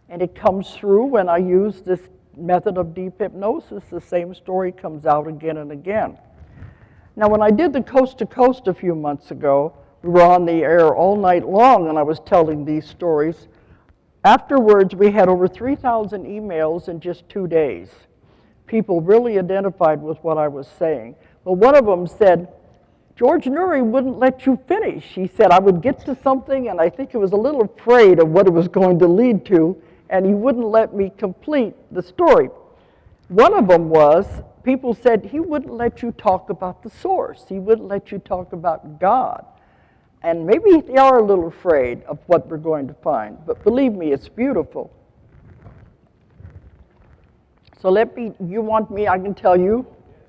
And it comes through when I use this method of deep hypnosis. The same story comes out again and again. Now, when I did the Coast to Coast a few months ago, we were on the air all night long, and I was telling these stories. Afterwards, we had over 3,000 emails in just 2 days. People really identified with what I was saying. Well, one of them said, George Nuri wouldn't let you finish. He said I would get to something, and I think he was a little afraid of what it was going to lead to, and he wouldn't let me complete the story. One of them was, people said he wouldn't let you talk about the source. He wouldn't let you talk about God. And maybe they are a little afraid of what we're going to find, but believe me, it's beautiful. So you want me, I can tell you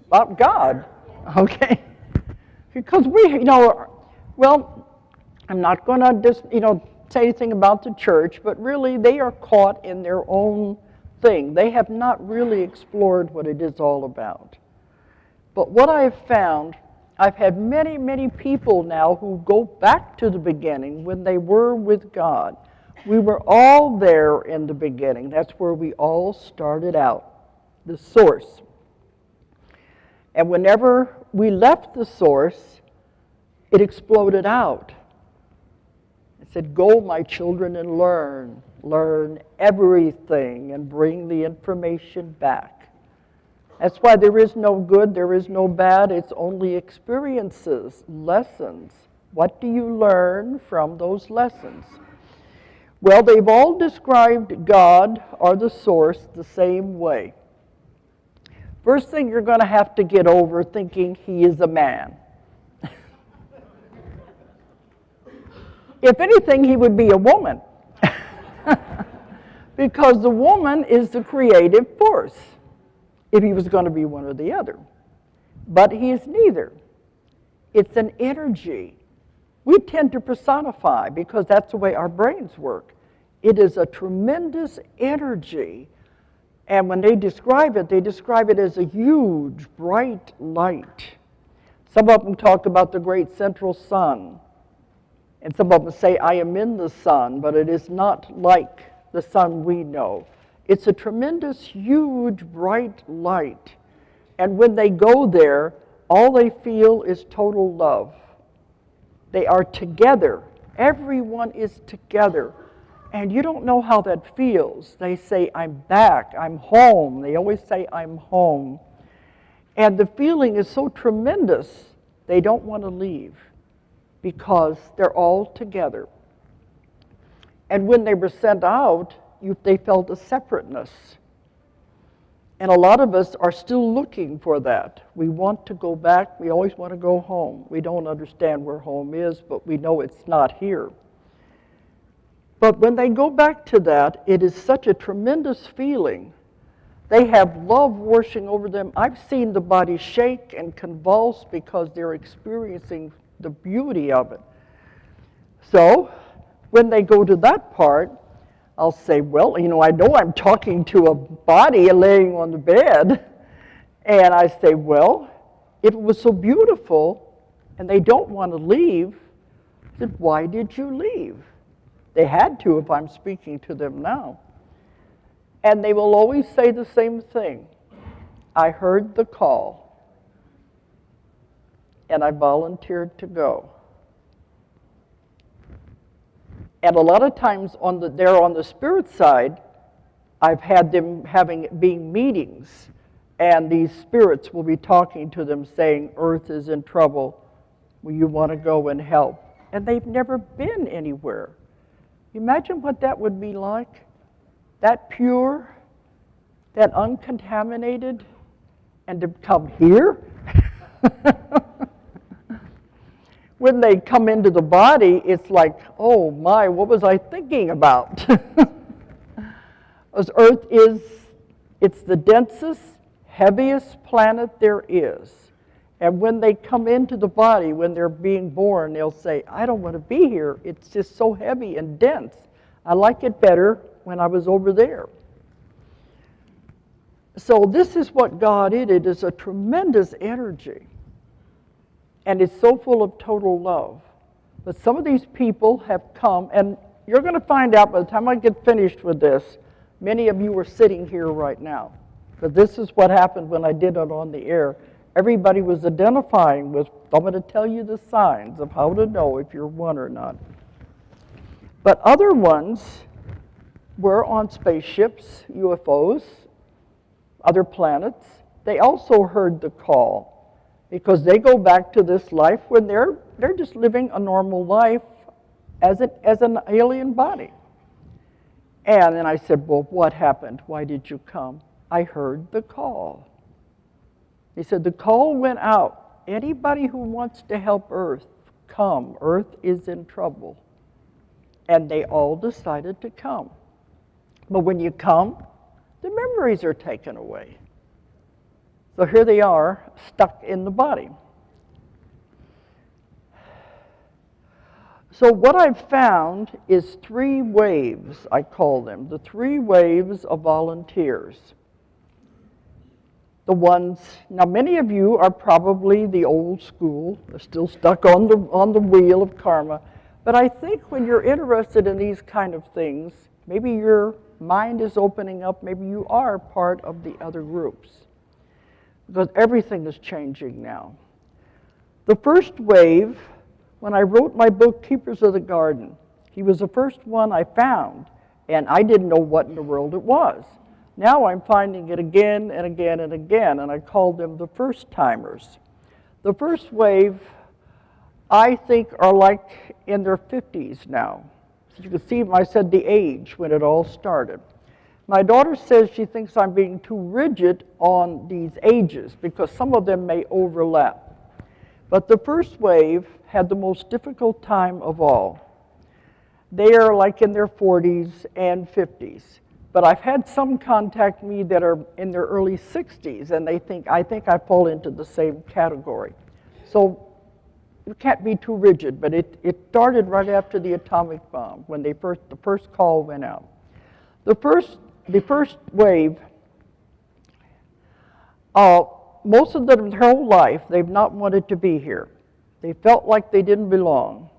about God, okay? Because well, I'm not going to just, say anything about the church, but really they are caught in their own thing. They have not really explored what it is all about. But what I have found, I've had many, many people now who go back to the beginning when they were with God. We were all there in the beginning. That's where we all started out, the source. And whenever we left the source, it exploded out. It said, go, my children, and learn everything and bring the information back. That's why there is no good, there is no bad, it's only experiences, lessons. What do you learn from those lessons? Well, they've all described God or the source the same way. First thing you're going to have to get over thinking he is a man. If anything, he would be a woman. Because the woman is the creative force, if he was going to be one or the other. But he is neither. It's an energy. We tend to personify because that's the way our brains work. It is a tremendous energy. And when they describe it as a huge, bright light. Some of them talk about the great central sun. And some of them say, I am in the sun, but it is not like the sun we know. It's a tremendous, huge, bright light. And when they go there, all they feel is total love. They are together. Everyone is together. And you don't know how that feels. They say, I'm back, I'm home. They always say, I'm home. And the feeling is so tremendous, they don't want to leave because they're all together. And when they were sent out, they felt a separateness. And a lot of us are still looking for that. We want to go back. We always want to go home. We don't understand where home is, but we know it's not here. But when they go back to that, it is such a tremendous feeling. They have love washing over them. I've seen the body shake and convulse because they're experiencing the beauty of it. So when they go to that part, I'll say, well, I know I'm talking to a body laying on the bed. And I say, well, if it was so beautiful and they don't want to leave, then why did you leave? They had to if I'm speaking to them now. And they will always say the same thing. I heard the call, and I volunteered to go. And a lot of times they're on the spirit side, I've had them being meetings, and these spirits will be talking to them saying, Earth is in trouble, will you want to go and help? And they've never been anywhere. Imagine what that would be like, that pure, that uncontaminated, and to come here? When they come into the body, it's like, oh my, what was I thinking about? As Earth it's the densest, heaviest planet there is. And when they come into the body, when they're being born, they'll say, I don't want to be here. It's just so heavy and dense. I like it better when I was over there. So this is what God is. It is a tremendous energy. And it's so full of total love. But some of these people have come, and you're going to find out by the time I get finished with this, many of you are sitting here right now. But this is what happened when I did it on the air. Everybody was identifying with, I'm going to tell you the signs of how to know if you're one or not. But other ones were on spaceships, UFOs, other planets. They also heard the call because they go back to this life when they're just living a normal life as an alien body. And then I said, well, what happened? Why did you come? I heard the call. He said, the call went out. Anybody who wants to help Earth, come. Earth is in trouble. And they all decided to come. But when you come, the memories are taken away. So here they are, stuck in the body. So what I've found is 3 waves, I call them, the 3 waves of volunteers. The ones, now many of you are probably the old school, they're still stuck on the wheel of karma, but I think when you're interested in these kind of things, maybe your mind is opening up, maybe you are part of the other groups, because everything is changing now. The first wave, when I wrote my book, Keepers of the Garden, he was the first one I found, and I didn't know what in the world it was. Now I'm finding it again and again and again, and I call them the first-timers. The first wave, I think, are like in their 50s now. So you can see, I said the age when it all started. My daughter says she thinks I'm being too rigid on these ages because some of them may overlap. But the first wave had the most difficult time of all. They are like in their 40s and 50s. But I've had some contact me that are in their early 60s, and I think I fall into the same category. So you can't be too rigid, but it started right after the atomic bomb when the first call went out. The first wave, most of them their whole life, they've not wanted to be here. They felt like they didn't belong.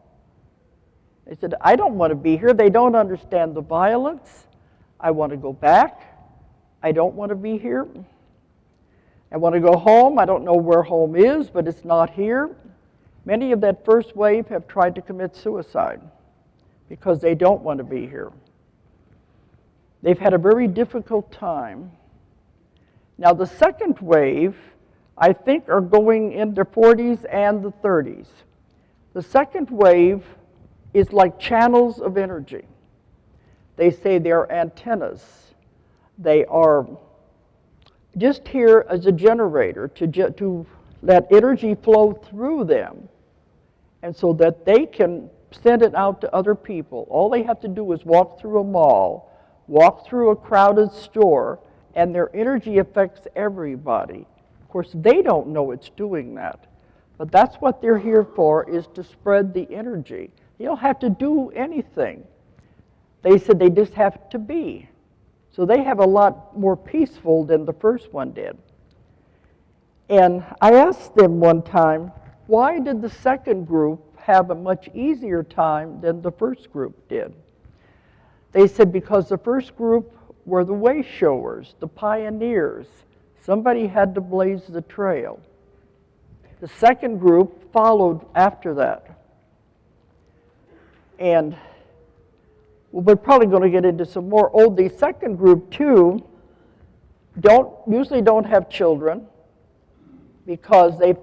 They said, I don't want to be here. They don't understand the violence. I want to go back. I don't want to be here. I want to go home. I don't know where home is, but it's not here. Many of that first wave have tried to commit suicide because they don't want to be here. They've had a very difficult time. Now the second wave, I think, are going into 40s and the 30s. The second wave is like channels of energy. They say they're antennas. They are just here as a generator to let energy flow through them, and so that they can send it out to other people. All they have to do is walk through a mall, walk through a crowded store, and their energy affects everybody. Of course, they don't know it's doing that, but that's what they're here for, is to spread the energy. You don't have to do anything. They said they just have to be. So they have a lot more peaceful than the first one did. And I asked them one time, why did the second group have a much easier time than the first group did? They said because the first group were the way showers, the pioneers. Somebody had to blaze the trail. The second group followed after that. And we're probably going to get into some more. Oh, the second group too usually don't have children, because they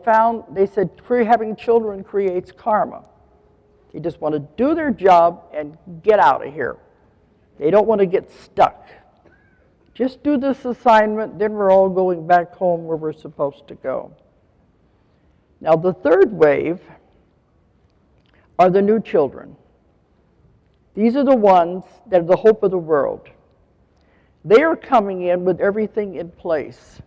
said having children creates karma. They just want to do their job and get out of here. They don't want to get stuck. Just do this assignment, then we're all going back home where we're supposed to go. Now the third wave are the new children. These are the ones that are the hope of the world. They are coming in with everything in place.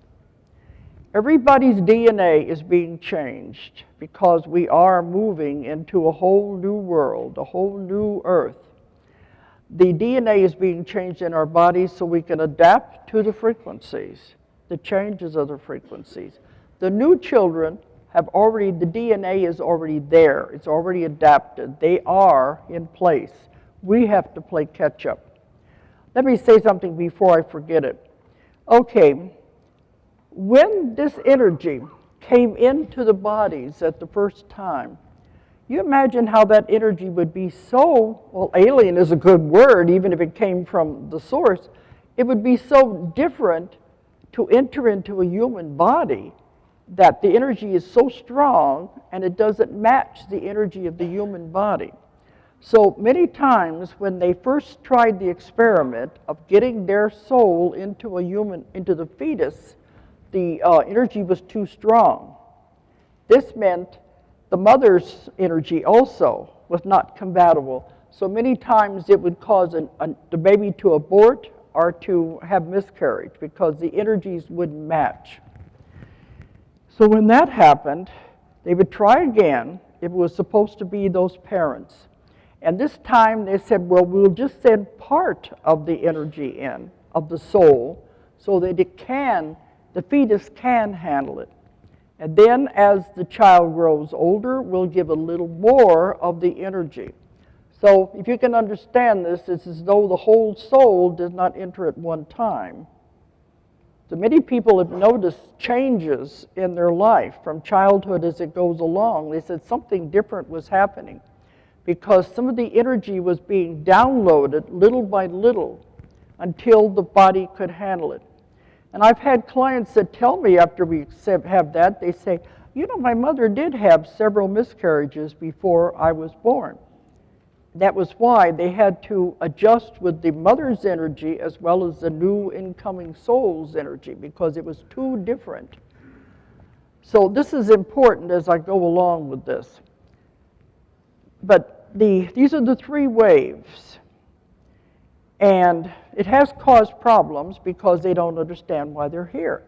Everybody's DNA is being changed because we are moving into a whole new world, a whole new earth. The DNA is being changed in our bodies so we can adapt to the frequencies, the changes of the frequencies. The new children the DNA is already there. It's already adapted. They are in place. We have to play catch up. Let me say something before I forget it. Okay, when this energy came into the bodies at the first time, you imagine how that energy would be so, well, alien is a good word, even if it came from the source. It would be so different to enter into a human body, that the energy is so strong and it doesn't match the energy of the human body. So many times when they first tried the experiment of getting their soul into the fetus, the energy was too strong. This meant the mother's energy also was not compatible. So many times it would cause the baby to abort or to have miscarriage because the energies wouldn't match. So when that happened, they would try again if it was supposed to be those parents. And this time they said, well, we'll just send part of the energy in, of the soul, so that the fetus can handle it. And then as the child grows older, we'll give a little more of the energy. So if you can understand this, it's as though the whole soul does not enter at one time. So many people have noticed changes in their life from childhood as it goes along. They said something different was happening because some of the energy was being downloaded little by little until the body could handle it. And I've had clients that tell me after we have that, they say, you know, my mother did have several miscarriages before I was born. That was why they had to adjust with the mother's energy as well as the new incoming soul's energy, because it was too different. So this is important as I go along with this. But these are the three waves. And it has caused problems because they don't understand why they're here.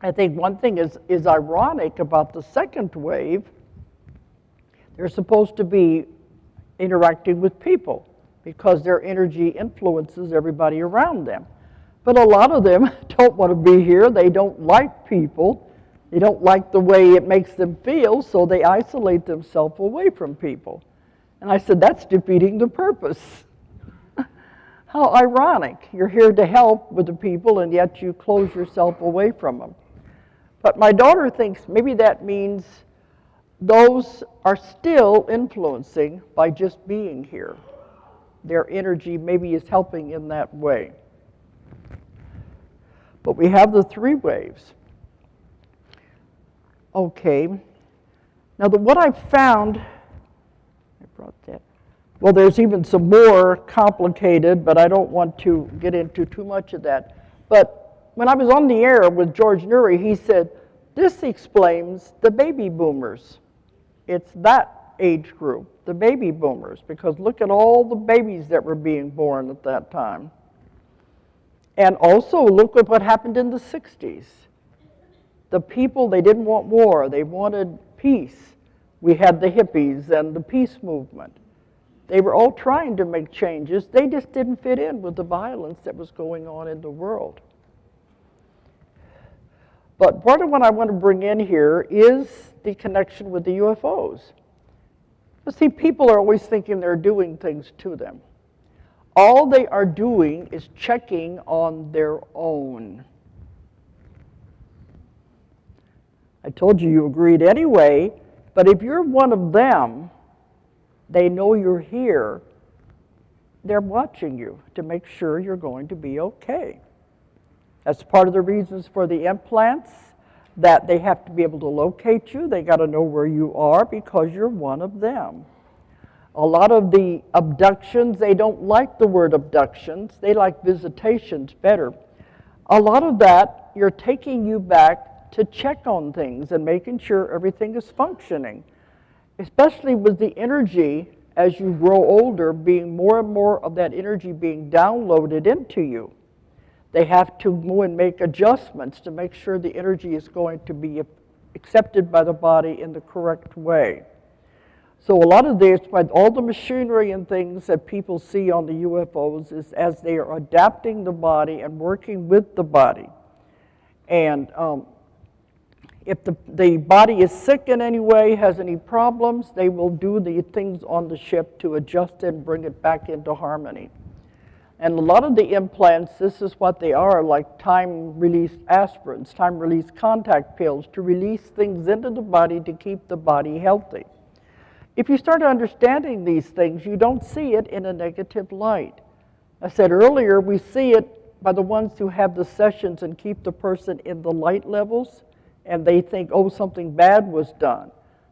I think one thing is ironic about the second wave. They're supposed to be interacting with people because their energy influences everybody around them. But a lot of them don't want to be here. They don't like people. They don't like the way it makes them feel, so they isolate themselves away from people. And I said, that's defeating the purpose. How ironic. You're here to help with the people, and yet you close yourself away from them. But my daughter thinks maybe that means those are still influencing by just being here. their energy maybe is helping in that way. But we have the 3 waves. Okay. Now, what I've found, I brought that. Well, there's even some more complicated, but I don't want to get into too much of that. But when I was on the air with George Nuri, he said, this explains the baby boomers. It's that age group, the baby boomers, because look at all the babies that were being born at that time. And also look at what happened in the 60s. The people, they didn't want war, they wanted peace. We had the hippies and the peace movement. They were all trying to make changes. They just didn't fit in with the violence that was going on in the world. But part of what I want to bring in here is the connection with the UFOs. You see, people are always thinking they're doing things to them. All they are doing is checking on their own. I told you you agreed anyway, but if you're one of them, they know you're here, they're watching you to make sure you're going to be okay. That's part of the reasons for the implants, that they have to be able to locate you. They got to know where you are because you're one of them. A lot of the abductions, they don't like the word abductions. They like visitations better. A lot of that, you're taking you back to check on things and making sure everything is functioning, especially with the energy as you grow older, being more and more of that energy being downloaded into you. They have to go and make adjustments to make sure the energy is going to be accepted by the body in the correct way. So a lot of this, all the machinery and things that people see on the UFOs is as they are adapting the body and working with the body. And if the body is sick in any way, has any problems, they will do the things on the ship to adjust it and bring it back into harmony. And a lot of the implants, this is what they are, like time-released aspirins, time-released contact pills to release things into the body to keep the body healthy. If you start understanding these things, you don't see it in a negative light. I said earlier, we see it by the ones who have the sessions and keep the person in the light levels, and they think, oh, something bad was done.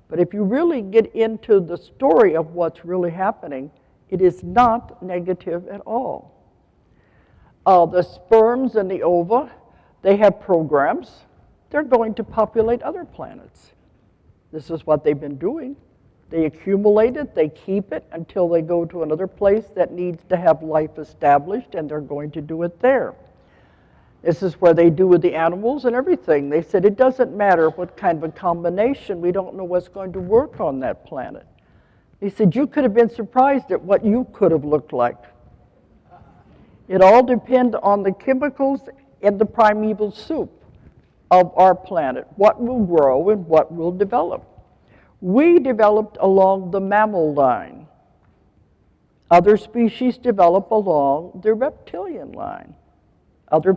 But if you really get into the story of what's really happening, it is not negative at all. The sperms and the ova, they have programs. They're going to populate other planets. This is what they've been doing. They accumulate it, they keep it until they go to another place that needs to have life established, and they're going to do it there. This is where they do with the animals and everything. They said it doesn't matter what kind of a combination, we don't know what's going to work on that planet. He said you could have been surprised at what you could have looked like. It all depends on the chemicals in the primeval soup of our planet, what will grow and what will develop. We developed along the mammal line. Other species develop along the reptilian line. Other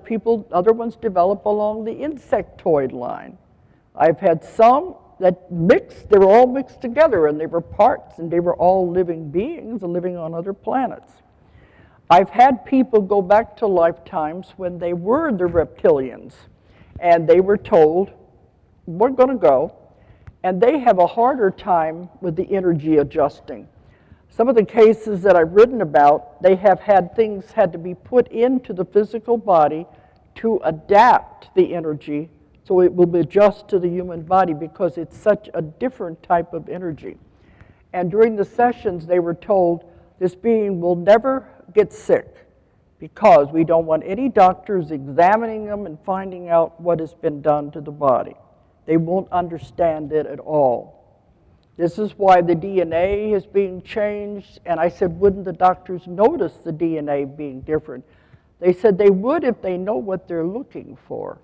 ones develop along the insectoid line. I've had some that mixed, they were all mixed together and they were parts and they were all living beings living on other planets. I've had people go back to lifetimes when they were the reptilians and they were told, we're going to go, and they have a harder time with the energy adjusting. Some of the cases that I've written about, they have had things had to be put into the physical body to adapt the energy so it will adjust to the human body because it's such a different type of energy. And during the sessions, they were told this being will never get sick because we don't want any doctors examining them and finding out what has been done to the body. They won't understand it at all. This is why the DNA is being changed. And I said, wouldn't the doctors notice the DNA being different? They said they would if they know what they're looking for.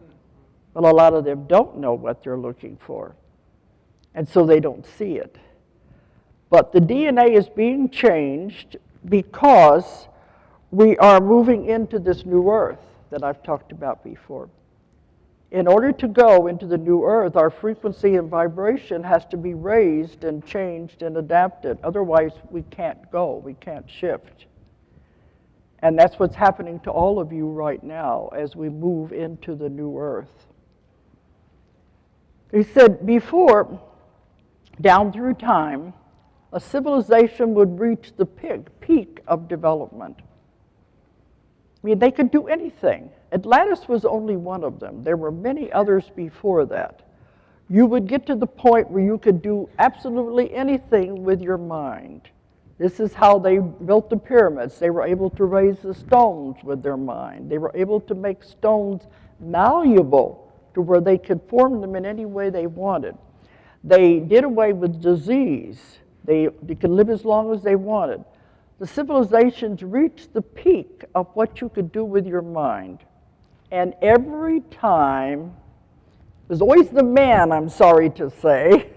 But a lot of them don't know what they're looking for. And so they don't see it. But the DNA is being changed because we are moving into this new earth that I've talked about before. In order to go into the new earth, our frequency and vibration has to be raised and changed and adapted. Otherwise, we can't go, we can't shift. And that's what's happening to all of you right now as we move into the new earth. He said before, down through time, a civilization would reach the peak of development. I mean, they could do anything. Atlantis was only one of them. There were many others before that. You would get to the point where you could do absolutely anything with your mind. This is how they built the pyramids. They were able to raise the stones with their mind. They were able to make stones malleable to where they could form them in any way they wanted. They did away with disease. They could live as long as they wanted. The civilizations reached the peak of what you could do with your mind. And every time, it was always the man, I'm sorry to say.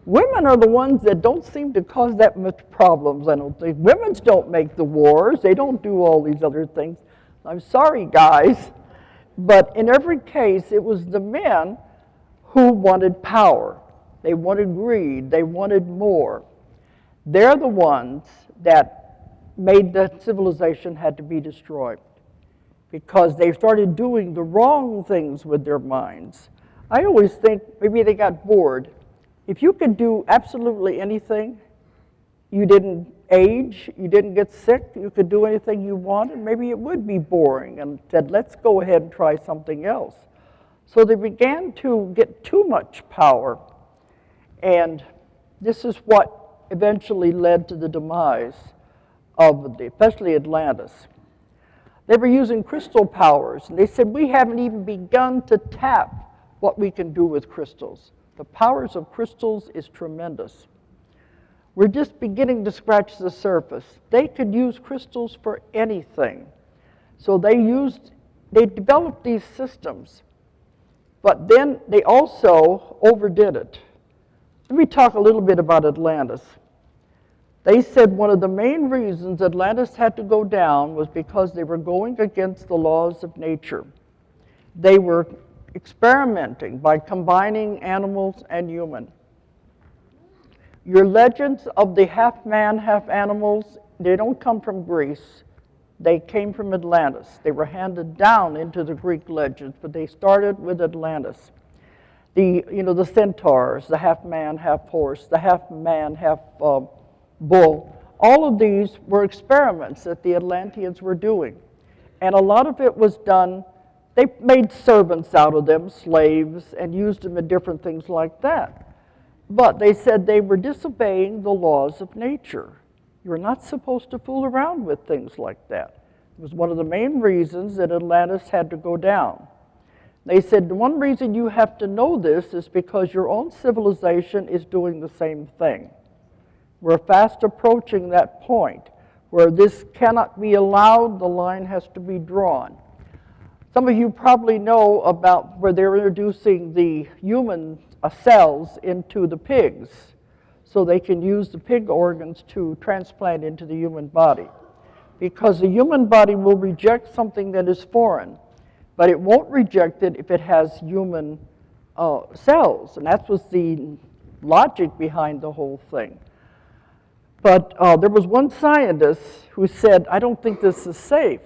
Women are the ones that don't seem to cause that much problems, I don't think. Women don't make the wars. They don't do all these other things. I'm sorry, guys. But in every case, it was the men who wanted power. They wanted greed. They wanted more. They're the ones that made the civilization had to be destroyed because they started doing the wrong things with their minds. I always think maybe they got bored. If you could do absolutely anything, you didn't age, you didn't get sick, you could do anything you wanted, maybe it would be boring, and said, let's go ahead and try something else. So they began to get too much power, and this is what eventually led to the demise of especially Atlantis. They were using crystal powers, and they said, we haven't even begun to tap what we can do with crystals. The powers of crystals is tremendous. We're just beginning to scratch the surface. They could use crystals for anything. So they developed these systems, but then they also overdid it. Let me talk a little bit about Atlantis. They said one of the main reasons Atlantis had to go down was because they were going against the laws of nature. They were experimenting by combining animals and human. Your legends of the half man, half animals, they don't come from Greece. They came from Atlantis. They were handed down into the Greek legends, but they started with Atlantis. The centaurs, the half man, half horse, the half man, half bull, all of these were experiments that the Atlanteans were doing. And a lot of it was done. They made servants out of them, slaves, and used them in different things like that. But they said they were disobeying the laws of nature. You're not supposed to fool around with things like that. It was one of the main reasons that Atlantis had to go down. They said the one reason you have to know this is because your own civilization is doing the same thing. We're fast approaching that point where this cannot be allowed, the line has to be drawn. Some of you probably know about where they're introducing the human cells into the pigs so they can use the pig organs to transplant into the human body. Because the human body will reject something that is foreign, but it won't reject it if it has human cells. And that was the logic behind the whole thing. But there was one scientist who said, I don't think this is safe.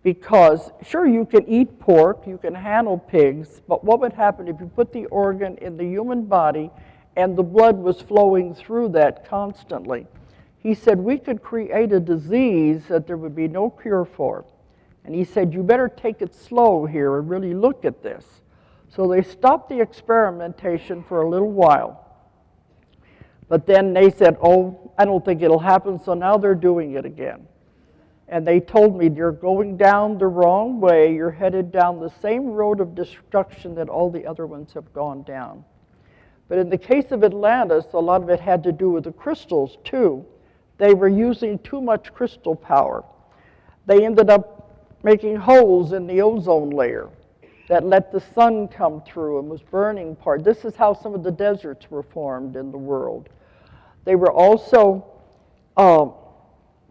Because, sure, you can eat pork, you can handle pigs, but what would happen if you put the organ in the human body and the blood was flowing through that constantly? He said, we could create a disease that there would be no cure for. And he said, you better take it slow here and really look at this. So they stopped the experimentation for a little while. But then they said, oh, I don't think it'll happen, so now they're doing it again. And they told me, you're going down the wrong way. You're headed down the same road of destruction that all the other ones have gone down. But in the case of Atlantis, a lot of it had to do with the crystals, too. They were using too much crystal power. They ended up making holes in the ozone layer that let the sun come through and was burning part. This is how some of the deserts were formed in the world. They were also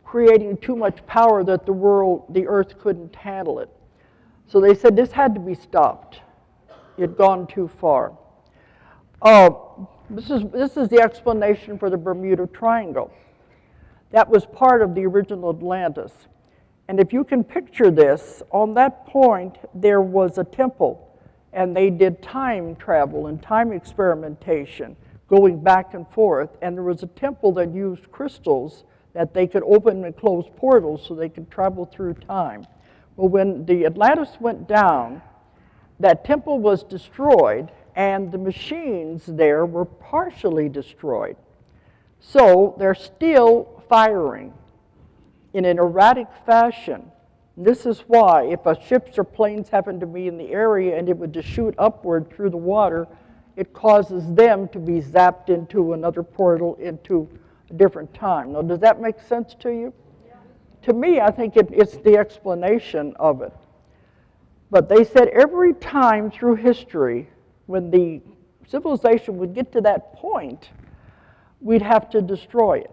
creating too much power that the earth couldn't handle it. So they said this had to be stopped. It had gone too far. This is the explanation for the Bermuda Triangle. That was part of the original Atlantis. And if you can picture this, on that point there was a temple, and they did time travel and time experimentation, going back and forth, and there was a temple that used crystals that they could open and close portals so they could travel through time. Well, when the Atlantis went down, that temple was destroyed, and the machines there were partially destroyed. So they're still firing in an erratic fashion. This is why if ships or planes happen to be in the area and it would just shoot upward through the water, it causes them to be zapped into another portal into a different time. Now, does that make sense to you? Yeah. To me, I think it's the explanation of it. But they said every time through history, when the civilization would get to that point, we'd have to destroy it.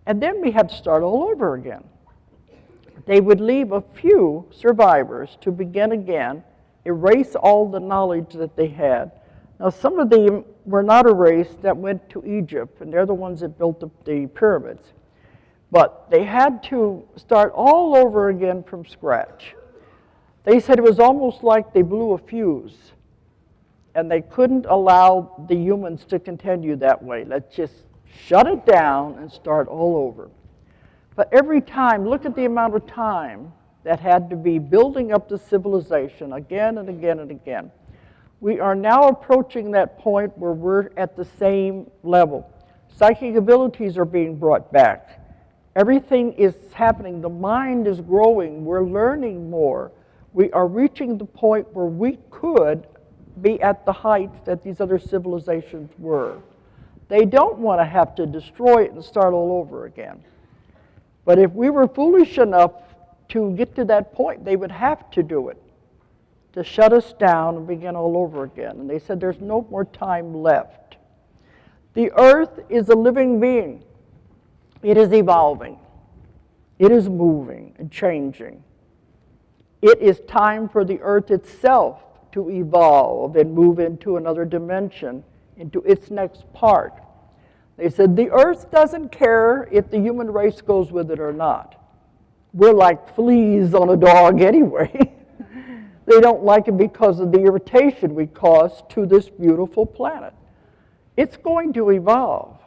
And then we had to start all over again. They would leave a few survivors to begin again, erase all the knowledge that they had. Now, some of them were not erased that went to Egypt, and they're the ones that built the pyramids. But they had to start all over again from scratch. They said it was almost like they blew a fuse, and they couldn't allow the humans to continue that way. Let's just shut it down and start all over. But every time, look at the amount of time that had to be building up the civilization again and again and again. We are now approaching that point where we're at the same level. Psychic abilities are being brought back. Everything is happening. The mind is growing. We're learning more. We are reaching the point where we could be at the heights that these other civilizations were. They don't want to have to destroy it and start all over again. But if we were foolish enough to get to that point, they would have to do it, to shut us down and begin all over again. And they said there's no more time left. The earth is a living being. It is evolving. It is moving and changing. It is time for the earth itself to evolve and move into another dimension, into its next part. They said the earth doesn't care if the human race goes with it or not. We're like fleas on a dog anyway. They don't like it because of the irritation we cause to this beautiful planet. It's going to evolve,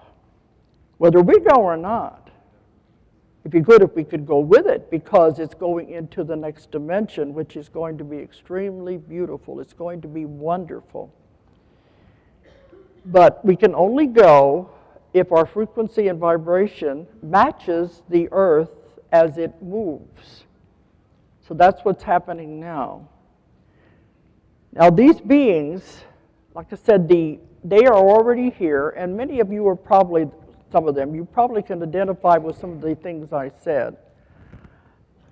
whether we go or not. It'd be good if we could go with it, because it's going into the next dimension, which is going to be extremely beautiful. It's going to be wonderful. But we can only go if our frequency and vibration matches the earth as it moves. So that's what's happening now. Now these beings, like I said, they are already here, and many of you are probably, some of them, you probably can identify with some of the things I said.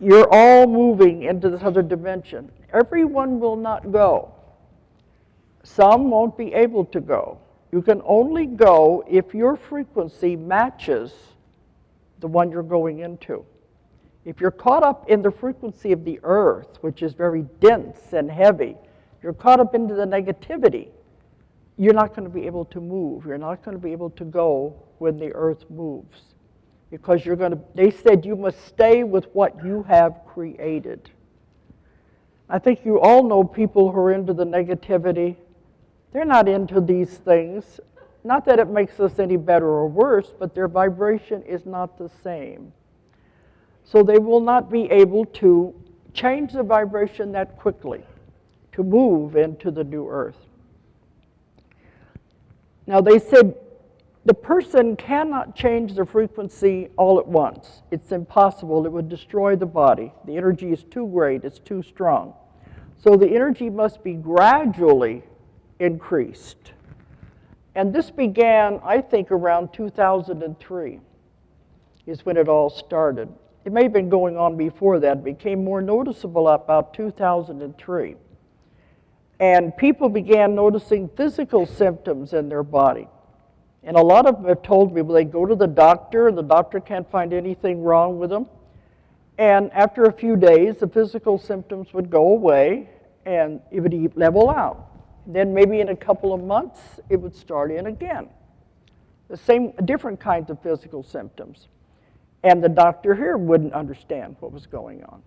You're all moving into this other dimension. Everyone will not go. Some won't be able to go. You can only go if your frequency matches the one you're going into. If you're caught up in the frequency of the earth, which is very dense and heavy, you're caught up into the negativity, you're not going to be able to move. You're not going to be able to go when the earth moves. Because they said you must stay with what you have created. I think you all know people who are into the negativity. They're not into these things. Not that it makes us any better or worse, but their vibration is not the same. So they will not be able to change the vibration that quickly to move into the new earth. Now they said the person cannot change the frequency all at once. It's impossible. It would destroy the body. The energy is too great. It's too strong. So the energy must be gradually increased. And this began, I think, around 2003 is when it all started. It may have been going on before that. It became more noticeable about 2003. And people began noticing physical symptoms in their body. And a lot of them have told me, well, they go to the doctor and the doctor can't find anything wrong with them. And after a few days, the physical symptoms would go away and it would level out. Then maybe in a couple of months, it would start in again. the same, different kinds of physical symptoms. And the doctor here wouldn't understand what was going on.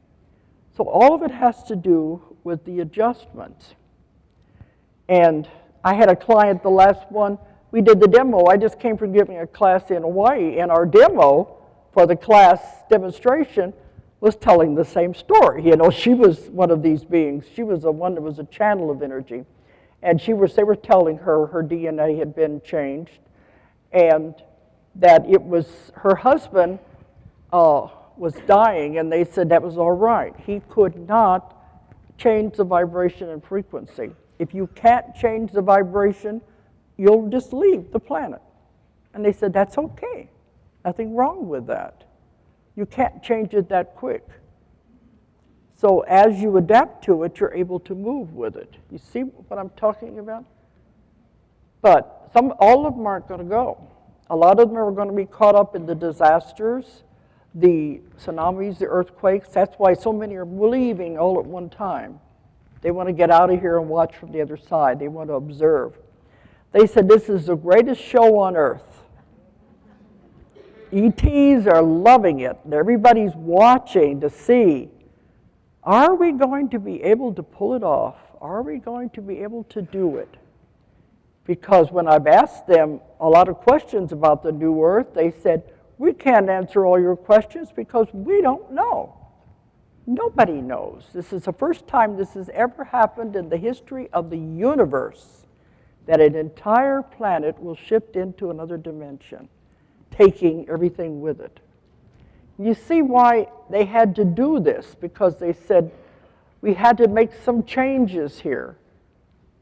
So all of it has to do with the adjustments. And I had a client, the last one, we did the demo. I just came from giving a class in Hawaii, and our demo for the class demonstration was telling the same story. You know, she was one of these beings. She was the one that was a channel of energy. And they were telling her her DNA had been changed, and that it was her husband was dying, and they said that was all right. He could not change the vibration and frequency. If you can't change the vibration, you'll just leave the planet. And they said, that's okay. Nothing wrong with that. You can't change it that quick. So as you adapt to it, you're able to move with it. You see what I'm talking about? But all of them aren't going to go. A lot of them are going to be caught up in the disasters, the tsunamis, the earthquakes. That's why so many are leaving all at one time. They want to get out of here and watch from the other side. They want to observe. They said this is the greatest show on earth. ETs are loving it. Everybody's watching to see, are we going to be able to pull it off? Are we going to be able to do it? Because when I've asked them a lot of questions about the new earth, they said, we can't answer all your questions because we don't know. Nobody knows. This is the first time this has ever happened in the history of the universe, that an entire planet will shift into another dimension, taking everything with it. You see why they had to do this, because they said we had to make some changes here.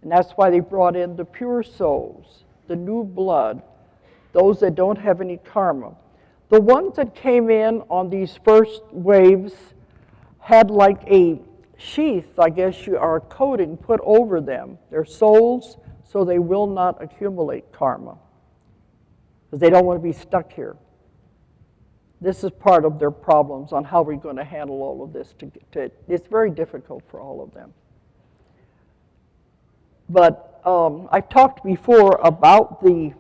And that's why they brought in the pure souls, the new blood, those that don't have any karma. The ones that came in on these first waves had like a sheath, I guess, or a coating put over them, their souls, so they will not accumulate karma, because they don't want to be stuck here. This is part of their problems on how we're going to handle all of this. It's very difficult for all of them. But I've talked before about the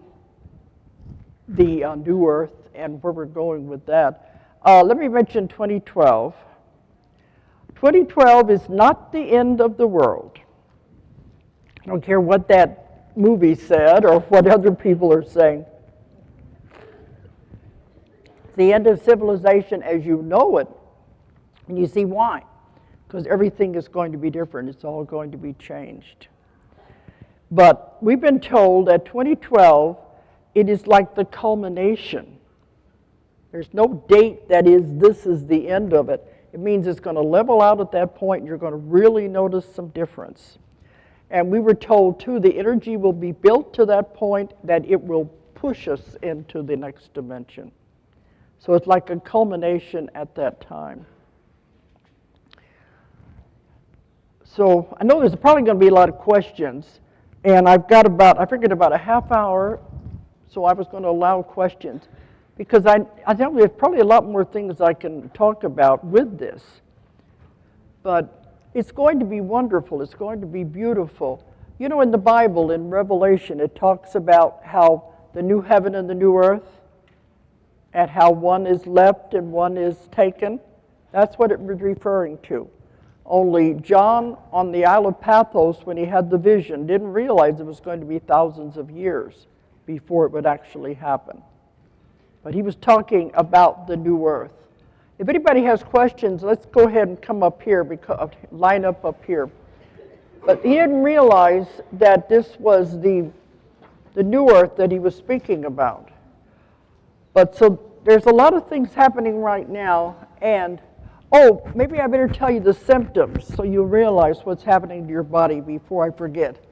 new earth and where we're going with that. Let me mention 2012. 2012 is not the end of the world. I don't care what that movie said or what other people are saying. It's the end of civilization as you know it. And you see why. Because everything is going to be different. It's all going to be changed. But we've been told that 2012, it is like the culmination. There's no date that this is the end of it. It means it's going to level out at that point, and you're going to really notice some difference. And we were told, too, the energy will be built to that point that it will push us into the next dimension. So it's like a culmination at that time. So I know there's probably going to be a lot of questions, and I figured about a half hour, so I was going to allow questions. Because I know there's probably a lot more things I can talk about with this. But it's going to be wonderful. It's going to be beautiful. You know, in the Bible, in Revelation, it talks about how the new heaven and the new earth, and how one is left and one is taken. That's what it was referring to. Only John on the Isle of Pathos, when he had the vision, didn't realize it was going to be thousands of years before it would actually happen. But he was talking about the new earth. If anybody has questions, let's go ahead and come up here, line up here. But he didn't realize that this was the new earth that he was speaking about. But so there's a lot of things happening right now, and maybe I better tell you the symptoms so you'll realize what's happening to your body before I forget.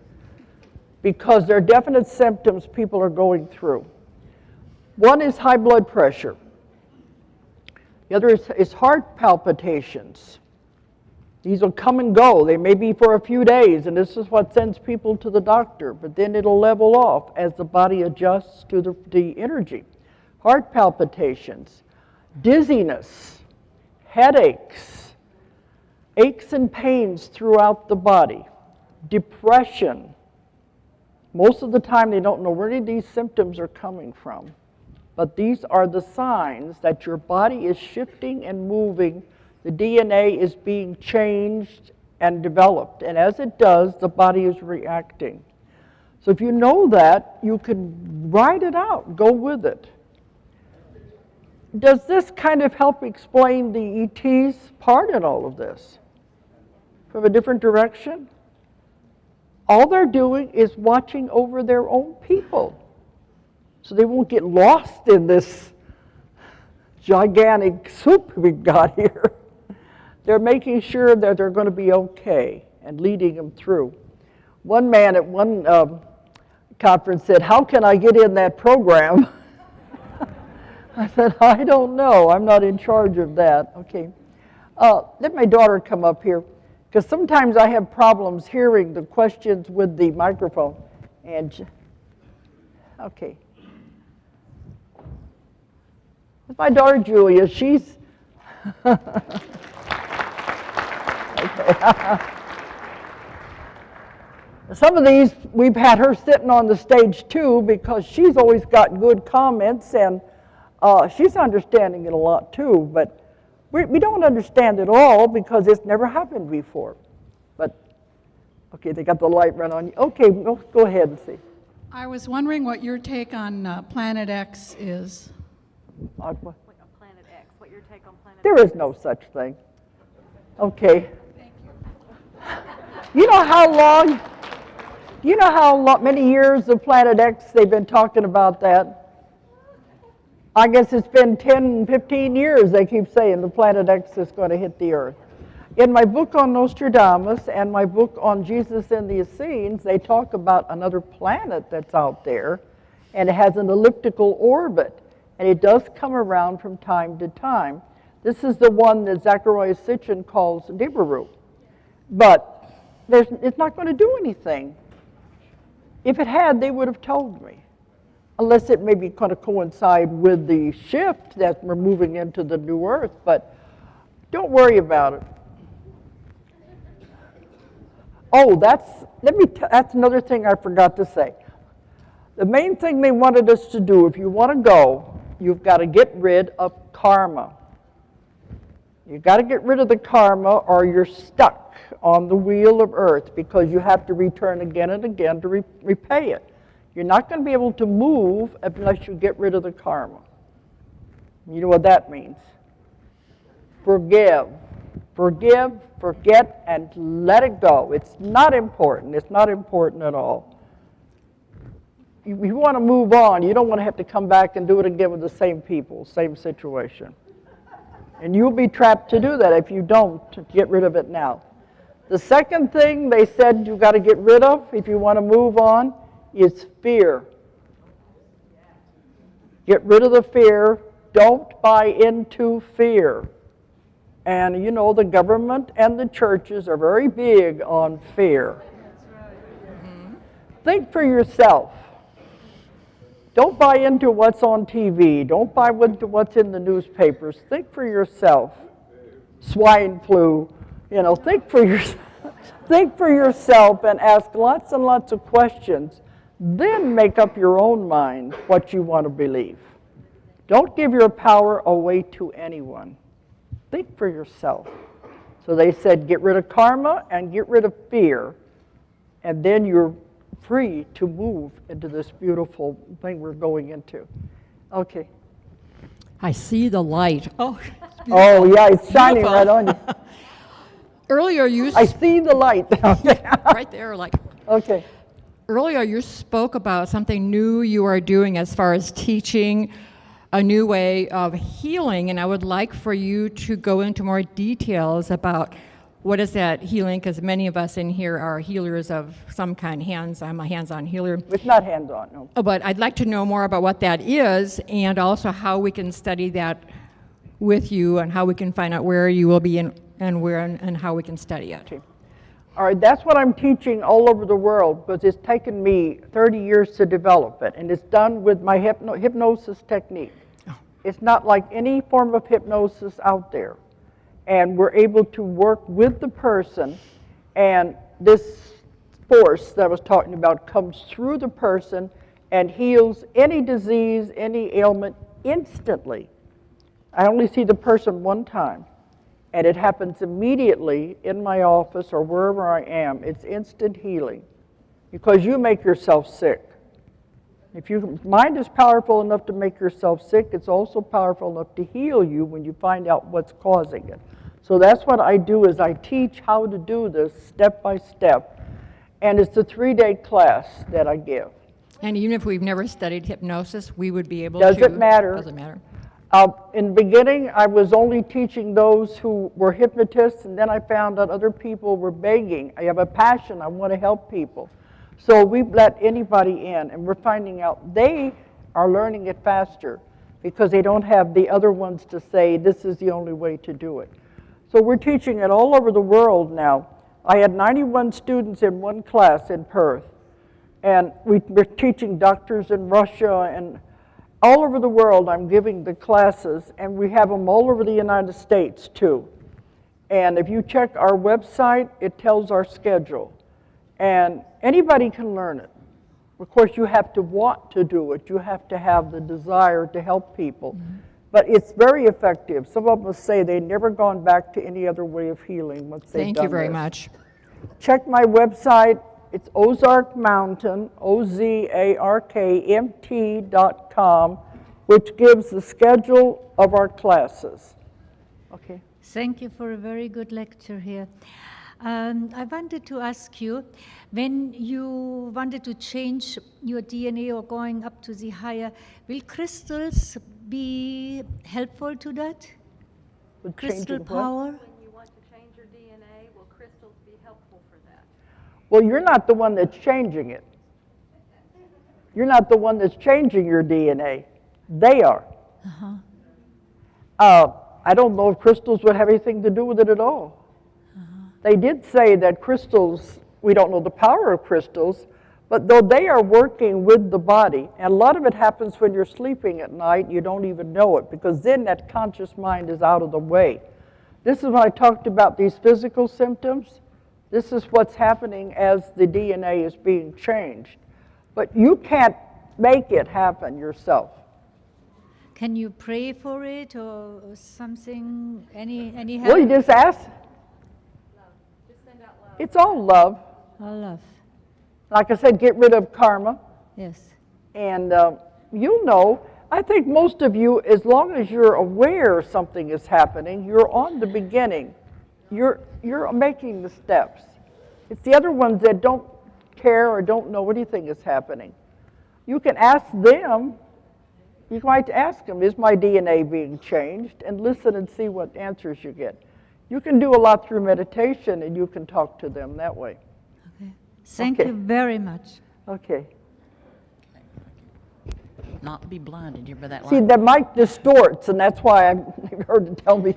Because there are definite symptoms people are going through. One is high blood pressure. The other is heart palpitations. These will come and go. They may be for a few days, and this is what sends people to the doctor, but then it'll level off as the body adjusts to the energy. Heart palpitations, dizziness, headaches, aches and pains throughout the body, depression, Most of the time they don't know where any of these symptoms are coming from. But these are the signs that your body is shifting and moving. The DNA is being changed and developed. And as it does, the body is reacting. So if you know that, you can write it out, go with it. Does this kind of help explain the ET's part in all of this? From a different direction? All they're doing is watching over their own people, so they won't get lost in this gigantic soup we've got here. They're making sure that they're going to be okay and leading them through. One man at one conference said, "How can I get in that program?" I said, "I don't know. I'm not in charge of that." Okay. Let my daughter come up here, because sometimes I have problems hearing the questions with the microphone. And okay. It's my daughter Julia. She's okay. Some of these we've had her sitting on the stage too, because she's always got good comments, and she's understanding it a lot too. But we don't understand it all because it's never happened before. But okay, they got the light run on you. Okay, go ahead and see. I was wondering what your take on Planet X is. What? Planet X, what your take on Planet X? There is no such thing. Okay. Thank you. You know how long? Many years of Planet X they've been talking about that? I guess it's been 10, 15 years they keep saying the Planet X is going to hit the Earth. In my book on Nostradamus and my book on Jesus and the Essenes, they talk about another planet that's out there, and it has an elliptical orbit, and it does come around from time to time. This is the one that Zechariah Sitchin calls Nibiru. But it's not going to do anything. If it had, they would have told me. Unless it maybe kind of coincide with the shift that we're moving into the new Earth, but don't worry about it. Oh, that's another thing I forgot to say. The main thing they wanted us to do, if you want to go, you've got to get rid of karma. You've got to get rid of the karma, or you're stuck on the wheel of Earth, because you have to return again and again to repay it. You're not going to be able to move unless you get rid of the karma. You know what that means? Forgive. Forgive, forget, and let it go. It's not important. It's not important at all. You want to move on. You don't want to have to come back and do it again with the same people, same situation. And you'll be trapped to do that if you don't get rid of it now. The second thing they said you've got to get rid of if you want to move on is fear. Get rid of the fear. Don't buy into fear. And you know, the government and the churches are very big on fear. That's right. Mm-hmm. Think for yourself. Don't buy into what's on TV. Don't buy into what's in the newspapers. Think for yourself. Swine flu. You know, think for yourself and ask lots and lots of questions. Then make up your own mind what you want to believe. Don't give your power away to anyone. Think for yourself. So they said get rid of karma and get rid of fear, and then you're free to move into this beautiful thing we're going into. Okay. I see the light. Oh yeah, it's shining right on you. Earlier you I see the light. right there, like. Okay. Earlier you spoke about something new you are doing as far as teaching a new way of healing, and I would like for you to go into more details about what is that healing, because many of us in here are healers of some kind. I'm a hands-on healer. It's not hands-on, no. But I'd like to know more about what that is, and also how we can study that with you, and how we can find out where you will be and where and how we can study it. Okay. All right, that's what I'm teaching all over the world, because it's taken me 30 years to develop it, and it's done with my hypnosis technique. It's not like any form of hypnosis out there. And we're able to work with the person, and this force that I was talking about comes through the person and heals any disease, any ailment instantly. I only see the person one time, and it happens immediately in my office or wherever I am. It's instant healing because you make yourself sick. If your mind is powerful enough to make yourself sick, it's also powerful enough to heal you when you find out what's causing it. So that's what I do is I teach how to do this step by step. And it's a 3-day class that I give. And even if we've never studied hypnosis, we would be able Does to. it matter? Doesn't matter. In the beginning, I was only teaching those who were hypnotists, and then I found that other people were begging. I have a passion. I want to help people. So we've let anybody in, and we're finding out they are learning it faster because they don't have the other ones to say, this is the only way to do it. So we're teaching it all over the world now. I had 91 students in one class in Perth, and we're teaching doctors in Russia and all over the world. I'm giving the classes, and we have them all over the United States too. And if you check our website, it tells our schedule. And anybody can learn it. Of course, you have to want to do it. You have to have the desire to help people. Mm-hmm. But it's very effective. Some of them say they've never gone back to any other way of healing once they've done this. Thank you very much. Check my website. It's Ozark Mountain, OZARKMT.com, which gives the schedule of our classes. Okay. Thank you for a very good lecture here. I wanted to ask you, when you wanted to change your DNA or going up to the higher, will crystals be helpful to that? With Crystal changing power? what? When you want to change your DNA, will crystals be helpful for that? Well, you're not the one that's changing it. You're not the one that's changing your DNA. They are. I don't know if crystals would have anything to do with it at all. They did say that crystals, we don't know the power of crystals, but though they are working with the body, and a lot of it happens when you're sleeping at night, you don't even know it, because then that conscious mind is out of the way. This is when I talked about these physical symptoms. This is what's happening as the DNA is being changed. But you can't make it happen yourself. Can you pray for it or something? Any help? Well, you just ask. It's all love. All love. Like I said, get rid of karma. Yes. And you'll know, I think most of you, as long as you're aware something is happening, you're on the beginning. You're making the steps. It's the other ones that don't care or don't know anything is happening. You can ask them, you might ask them, is my DNA being changed? And listen and see what answers you get. You can do a lot through meditation, and you can talk to them that way. Okay. Thank Okay. you very much. Okay. Not be blinded here by that See, light. the mic distorts, and that's why I heard to tell me.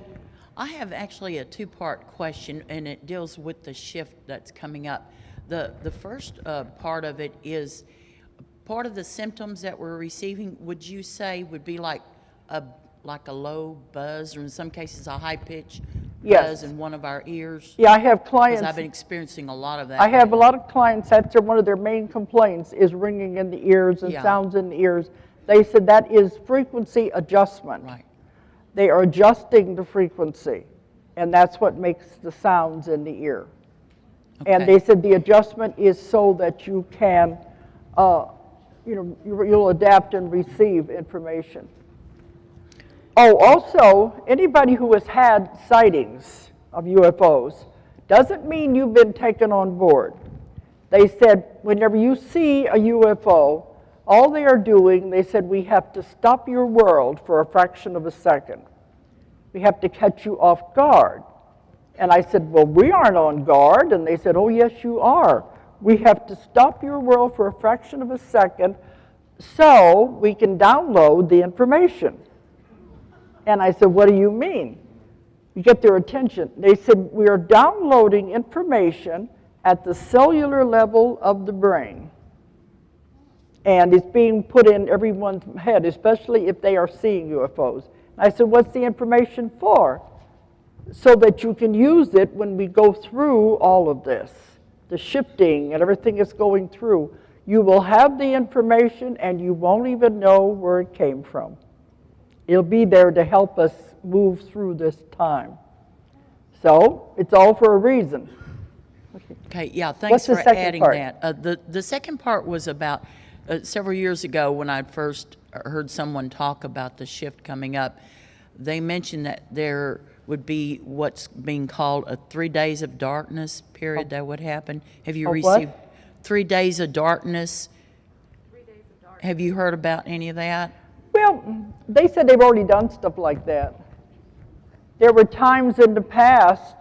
I have actually a two-part question, and it deals with the shift that's coming up. The first part of it is part of the symptoms that we're receiving, would you say would be like a low buzz, or in some cases a high-pitched Yes. buzz in one of our ears? Yeah, I have Because clients. I've been experiencing a lot of that. I have a lately. lot of clients, that's one of their main complaints, is ringing in the ears and Yeah. sounds in the ears. They said that is frequency adjustment. Right. They are adjusting the frequency, and that's what makes the sounds in the ear. And Okay. they said the adjustment is so that you can, you'll adapt and receive information. Oh, also, anybody who has had sightings of UFOs doesn't mean you've been taken on board. They said whenever you see a UFO, all they are doing, they said, we have to stop your world for a fraction of a second. We have to catch you off guard. And I said, well, we aren't on guard. And they said, oh, yes, you are. We have to stop your world for a fraction of a second so we can download the information. And I said, what do you mean? You get their attention. They said, we are downloading information at the cellular level of the brain. And it's being put in everyone's head, especially if they are seeing UFOs. And I said, what's the information for? So that you can use it when we go through all of this. the shifting and everything that's going through, you will have the information and you won't even know where it came from. It'll be there to help us move through this time. So it's all for a reason. Okay, yeah, thanks What's the for second adding part? that. The second part was about several years ago when I first heard someone talk about the shift coming up. They mentioned that there would be what's being called a 3 days of darkness period that would happen. Have you A received what? 3 days of darkness? 3 days of darkness. Have you heard about any of that? Well, they said they've already done stuff like that. There were times in the past,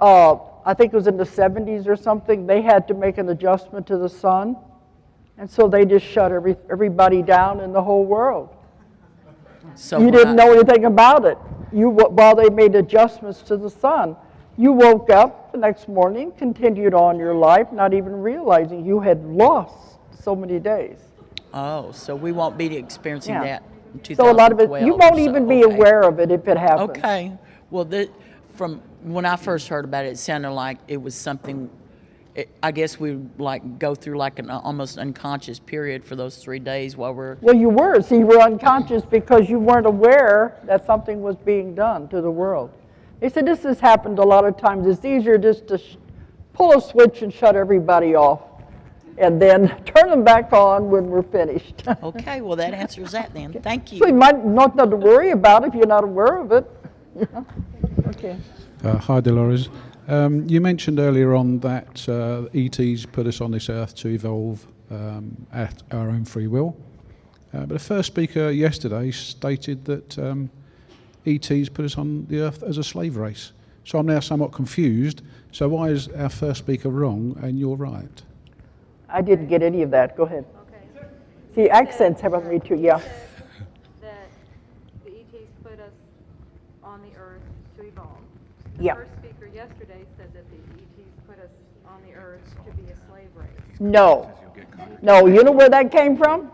I think it was in the 70s or something, they had to make an adjustment to the sun. And so they just shut everybody down in the whole world. So You didn't know anything about it. While they made adjustments to the sun, you woke up the next morning, continued on your life, not even realizing you had lost so many days. Oh, so we won't be experiencing Yeah. that in 2012. So a lot of it, you won't even be okay. aware of it if it happens. Okay. Well, from when I first heard about it, it sounded like it was something. I guess we like go through like an almost unconscious period for those 3 days while we're. Well, you were. So you were unconscious because you weren't aware that something was being done to the world. They said this has happened a lot of times. It's easier just to pull a switch and shut everybody off and then turn them back on when we're finished. Okay, well, that answers that then. Thank you. So you might not have to worry about it if you're not aware of it. Yeah. Okay. Hi, Dolores. You mentioned earlier on that ETs put us on this earth to evolve at our own free will. But the first speaker yesterday stated that ETs put us on the earth as a slave race. So I'm now somewhat confused. So why is our first speaker wrong and you're right? I didn't get any of that. Go ahead. Okay. See, accents have on me too, yeah. That the ETs put us on the earth to evolve. The Yeah. first speaker yesterday said that the ETs put us on the earth to be a slave race. No. No, you know where that came from?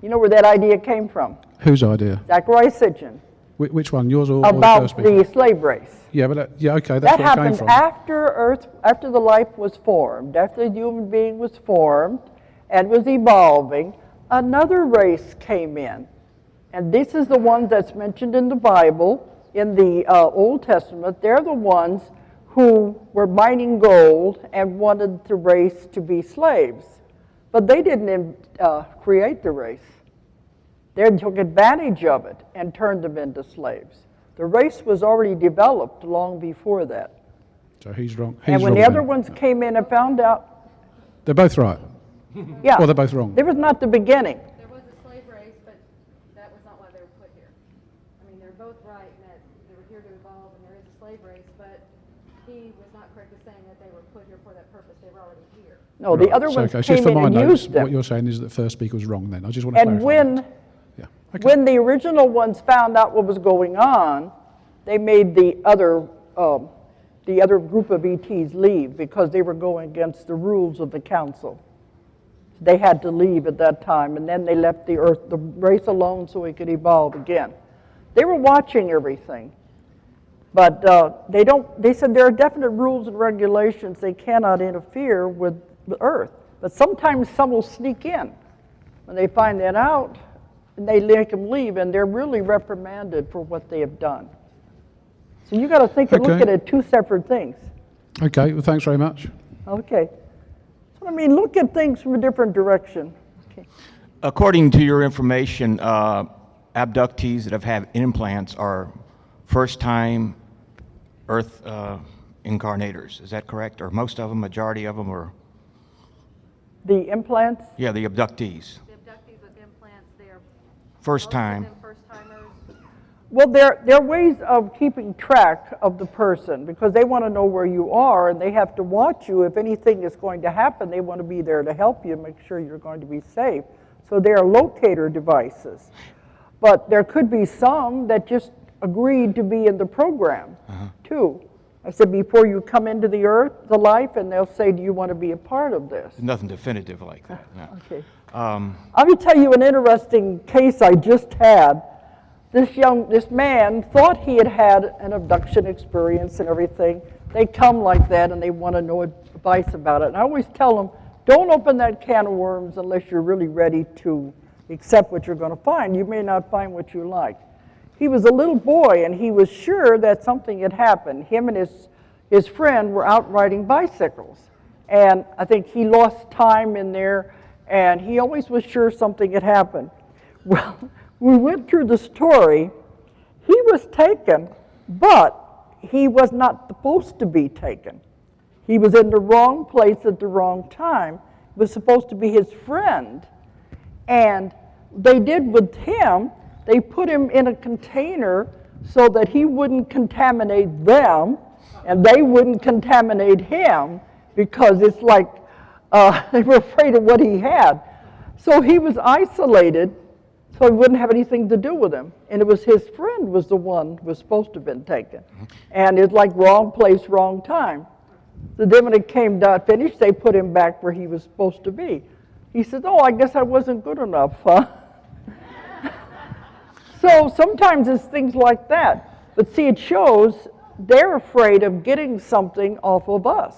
You know where that idea came from? Whose idea? Zachariah Sitchin. Which one? Yours or the first About speaker? the slave race. Yeah, but yeah, okay, that's That where it came happened from. after Earth, after the life was formed, after the human being was formed and was evolving, another race came in. And this is the one that's mentioned in the Bible, in the Old Testament. They're the ones who were mining gold and wanted the race to be slaves. But they didn't create the race. They took advantage of it and turned them into slaves. The race was already developed long before that. So he's wrong. And He's when wrong the other then. ones came in and found out, They're both right. yeah, Well, they're both wrong. there was not the beginning. There was a slave race, but that was not why they were put here. I mean, they're both right in that they were here to evolve and there is a slave race, but he was not correct in saying that they were put here for that purpose. They were already here. No, the Right, other so, ones okay, it's just came for in my and notes, used them. what you're saying is that first speaker was wrong then. I just want to And clarify when, that. Yeah. Okay. when the original ones found out what was going on, they made the other group of ETs leave because they were going against the rules of the council. They had to leave at that time, and then they left the earth, the race alone so it could evolve again. They were watching everything, but they said there are definite rules and regulations. They cannot interfere with the earth, but sometimes some will sneak in. When they find that out, and they make them leave, and they're really reprimanded for what they have done. So you got to think and look Okay. at it two separate things. Okay, well, thanks very much. Okay. So I mean, look at things from a different direction. Okay. According to your information, abductees that have had implants are first-time Earth incarnators. Is that correct? Or most of them, majority of them, or The implants. yeah, the abductees, The abductees with implants, they are first most time. of them first-timers. Well, there are ways of keeping track of the person because they want to know where you are and they have to watch you. If anything is going to happen, they want to be there to help you, make sure you're going to be safe. So they are locator devices. But there could be some that just agreed to be in the program, too. I said, before you come into the earth, the life, and they'll say, do you want to be a part of this? Nothing definitive like that. No. Okay. Let me tell you an interesting case I just had. This man thought he had had an abduction experience and everything, they come like that and they want to know advice about it. And I always tell them, don't open that can of worms unless you're really ready to accept what you're going to find. You may not find what you like. He was a little boy, and he was sure that something had happened. Him and his friend were out riding bicycles. And I think he lost time in there, and he always was sure something had happened. Well, we went through the story. He was taken, but he was not supposed to be taken. He was in the wrong place at the wrong time. It was supposed to be his friend. And they did with him, they put him in a container so that he wouldn't contaminate them and they wouldn't contaminate him, because it's like they were afraid of what he had. So he was isolated so he wouldn't have anything to do with him. And it was his friend was the one who was supposed to have been taken. And it's like wrong place, wrong time. So then when it came down finished, they put him back where he was supposed to be. He said, oh, I guess I wasn't good enough, huh? So sometimes it's things like that. But see, it shows they're afraid of getting something off of us.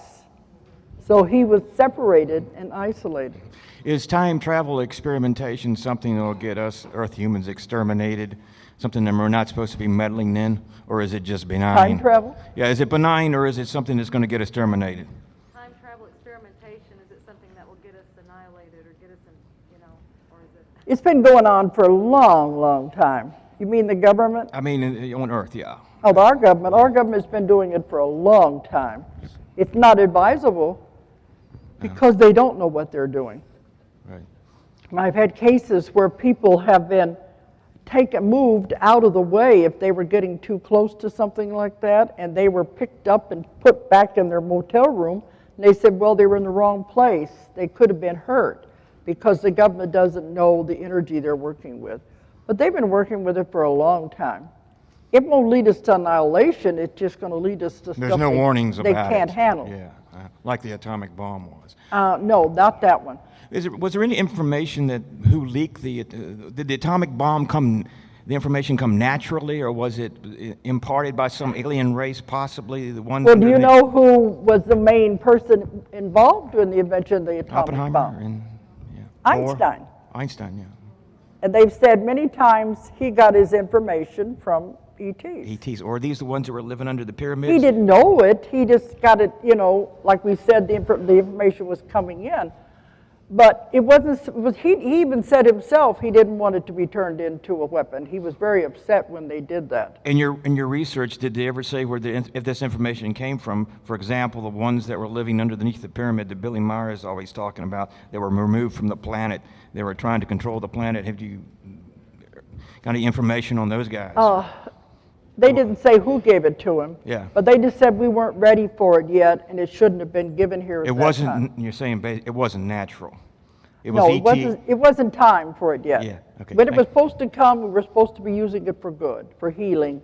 So he was separated and isolated. Is time travel experimentation something that will get us Earth humans exterminated? Something that we're not supposed to be meddling in? Or is it just benign? Time travel? Yeah, is it benign, or is it something that's going to get us terminated? Time travel experimentation, is it something that will get us annihilated or get us in, or is it? It's been going on for a long, long time. You mean the government? I mean, on Earth, yeah. Oh, our government's been doing it for a long time. It's not advisable because they don't know what they're doing. Right. And I've had cases where people have been moved out of the way if they were getting too close to something like that, and they were picked up and put back in their motel room, and they said, well, they were in the wrong place. They could have been hurt because the government doesn't know the energy they're working with. But they've been working with it for a long time. It won't lead us to annihilation. It's just going to lead us to There's stuff no warnings they about can't it. handle. Yeah, like the atomic bomb was. No, not that one. Was there any information that who leaked did the atomic bomb the information come naturally, or was it imparted by some alien race, possibly the one? Well, do you know who was the main person involved in the invention of the atomic Oppenheimer bomb? and Einstein. Bohr? Einstein, yeah. And they've said many times he got his information from ETs. ETs, or are these the ones that were living under the pyramids? He didn't know it. He just got it, like we said, the information was coming in. But it wasn't, he even said himself he didn't want it to be turned into a weapon. He was very upset when they did that. In your research, did they ever say if this information came from, for example, the ones that were living underneath the pyramid that Billy Meyer is always talking about, that were removed from the planet, they were trying to control the planet? Have you got any information on those guys? They didn't say who gave it to him. Yeah. But they just said we weren't ready for it yet, and it shouldn't have been given here at It that wasn't. time. You're saying it wasn't natural. It was No, ET. it wasn't time for it yet. Yeah, okay, When it thank was supposed to come, we were supposed to be using it for good, for healing,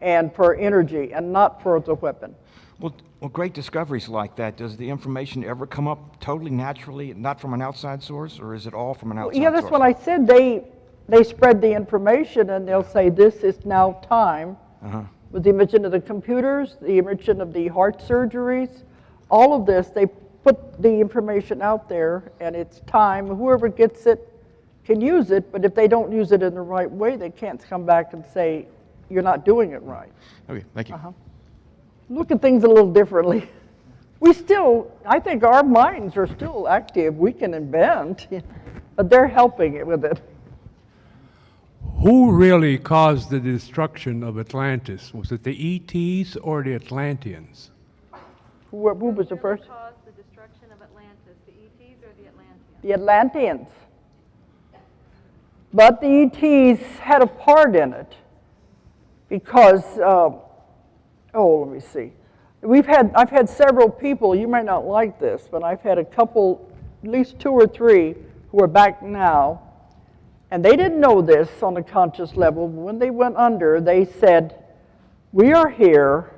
and for energy, and not for the weapon. Well, great discoveries like that. Does the information ever come up totally naturally, not from an outside source, or is it all from an outside source? Yeah, that's what I said. They spread the information, and they'll say this is now time. With the invention of the computers, the invention of the heart surgeries, all of this, they put the information out there, and it's time. Whoever gets it can use it, but if they don't use it in the right way, they can't come back and say, you're not doing it right. Okay, thank you. Look at things a little differently. I think our minds are still active. We can invent, but they're helping it with it. Who really caused the destruction of Atlantis? Was it the ETs or the Atlanteans? Who was the first? Who caused the destruction of Atlantis, the ETs or the Atlanteans? The Atlanteans. But the ETs had a part in it because, let me see. I've had several people, you might not like this, but I've had a couple, at least 2 or 3, who are back now. And they didn't know this on a conscious level. But when they went under, they said, we are here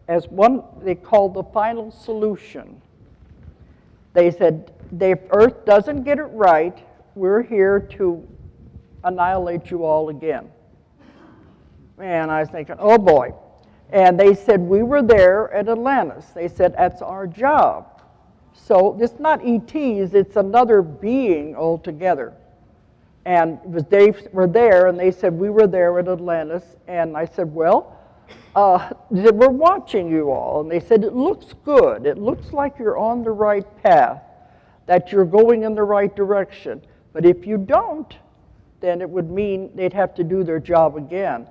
as one they called the final solution. They said, if Earth doesn't get it right, we're here to annihilate you all again. And I was thinking, oh boy. And they said, we were there at Atlantis. They said, that's our job. So it's not ETs, it's another being altogether. And they were there, and they said, we were there at Atlantis. And I said, well, they said, we're watching you all. And they said, it looks good. It looks like you're on the right path, that you're going in the right direction. But if you don't, then it would mean they'd have to do their job again.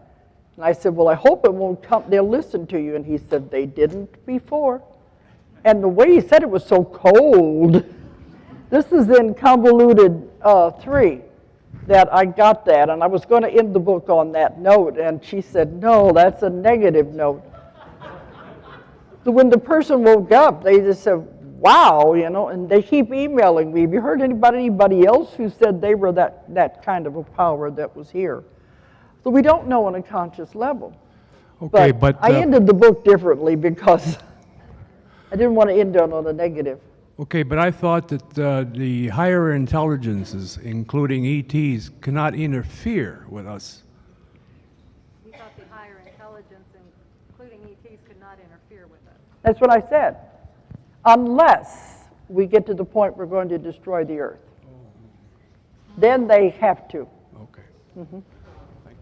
And I said, well, I hope it won't come, they'll listen to you. And he said, they didn't before. And the way he said it was so cold. This is in Convoluted 3 that I got that. And I was going to end the book on that note. And she said, no, that's a negative note. So when the person woke up, they just said, wow, you know, and they keep emailing me. Have you heard anybody else who said they were that kind of a power that was here? So we don't know on a conscious level. Okay, but I ended the book differently because I didn't want to end on a negative. okay, but I thought that the higher intelligences, including ETs, cannot interfere with us. We thought the higher intelligence, including ETs, could not interfere with us. That's what I said. Unless we get to the point we're going to destroy the earth. Then they have to. Okay. Mm-hmm. Thank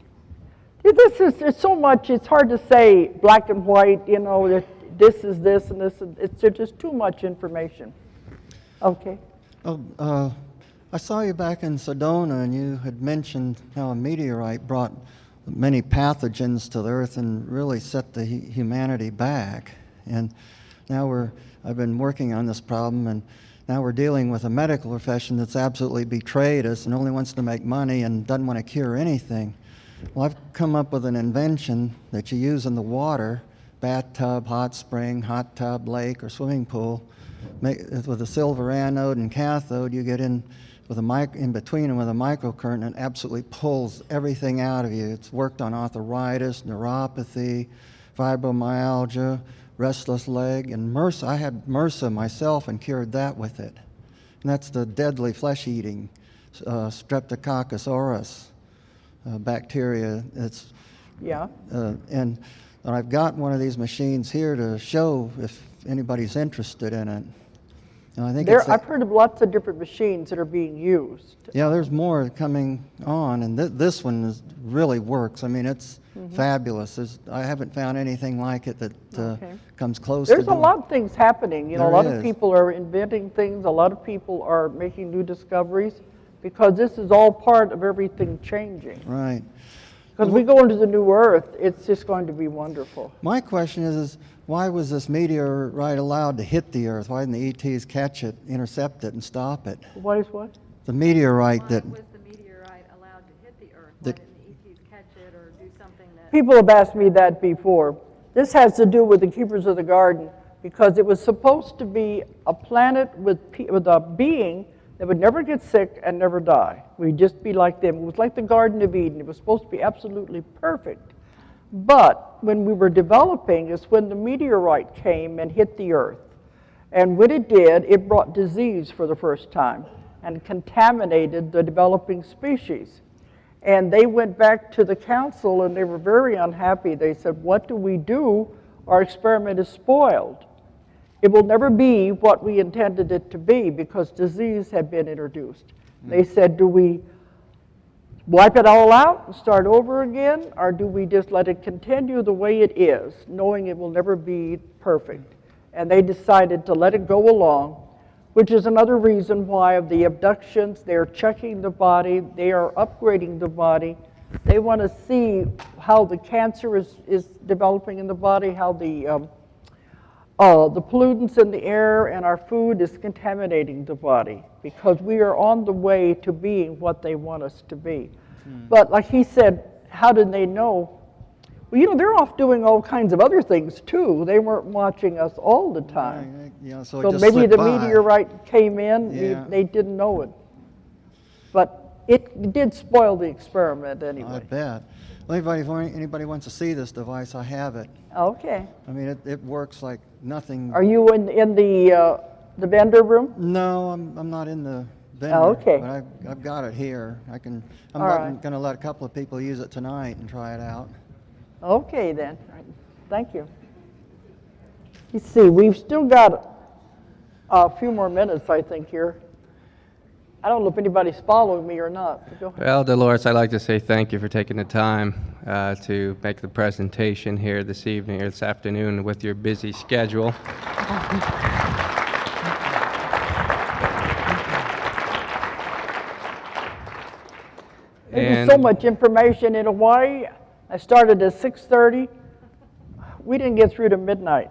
you. This is, there's so much, it's hard to say black and white, you know, that this is this and this, and it's just too much information. Okay. Oh, I saw you back in Sedona, and you had mentioned how a meteorite brought many pathogens to the earth and really set the humanity back. And now I've been working on this problem, and now we're dealing with a medical profession that's absolutely betrayed us and only wants to make money and doesn't want to cure anything. Well, I've come up with an invention that you use in the water, bathtub, hot spring, hot tub, lake, or swimming pool. With a silver anode and cathode, you get in with in between them with a microcurrent, and it absolutely pulls everything out of you. It's worked on arthritis, neuropathy, fibromyalgia, restless leg, and MRSA. I had MRSA myself and cured that with it. And that's the deadly flesh-eating Streptococcus aureus bacteria. It's Yeah. And I've got one of these machines here to show if anybody's interested in it. And I think I've heard of lots of different machines that are being used. yeah, there's more coming on, and this one really works. I mean, it's fabulous. I haven't found anything like it that comes close to There's a lot of things happening. You know, a lot of is. people are inventing things. A lot of people are making new discoveries because this is all part of everything changing. Right. Because we go into the new Earth, it's just going to be wonderful. My question is why was this meteorite allowed to hit the Earth? Why didn't the ETs catch it, intercept it, and stop it? What is what? The meteorite that... Why was the meteorite allowed to hit the Earth? Why didn't the ETs catch it or do something that... People have asked me that before. This has to do with the Keepers of the Garden because it was supposed to be a planet with a being that would never get sick and never die. We'd just be like them. It was like the Garden of Eden. It was supposed to be absolutely perfect. But when we were developing is when the meteorite came and hit the Earth. And when it did, it brought disease for the first time and contaminated the developing species. And they went back to the council and they were very unhappy. They said, what do we do? Our experiment is spoiled. It will never be what we intended it to be because disease had been introduced. They said, do we wipe it all out and start over again, or do we just let it continue the way it is, knowing it will never be perfect? And they decided to let it go along, which is another reason why of the abductions, they're checking the body, they are upgrading the body. They want to see how the cancer is developing in the body, how the pollutants in the air and our food is contaminating the body because we are on the way to being what they want us to be. But like he said, how did they know? Well, you know, they're off doing all kinds of other things too. They weren't watching us all the time. Right, yeah, so So it just maybe slipped the by. meteorite came in, Yeah. they didn't know it. But it did spoil the experiment anyway. I bet. Well, anybody wants to see this device, I have it. Okay. I mean, it works like nothing. Are you in the vendor room? No, I'm not in the vendor. Oh, okay. But I've got it here. I'm All right. going to let a couple of people use it tonight and try it out. Okay then. Thank you. You see, we've still got a few more minutes, I think, here. I don't know if anybody's following me or not. Go ahead. Well, Dolores, I'd like to say thank you for taking the time to make the presentation here this evening or this afternoon with your busy schedule. There's so much information in Hawaii. I started at 6:30. We didn't get through to midnight.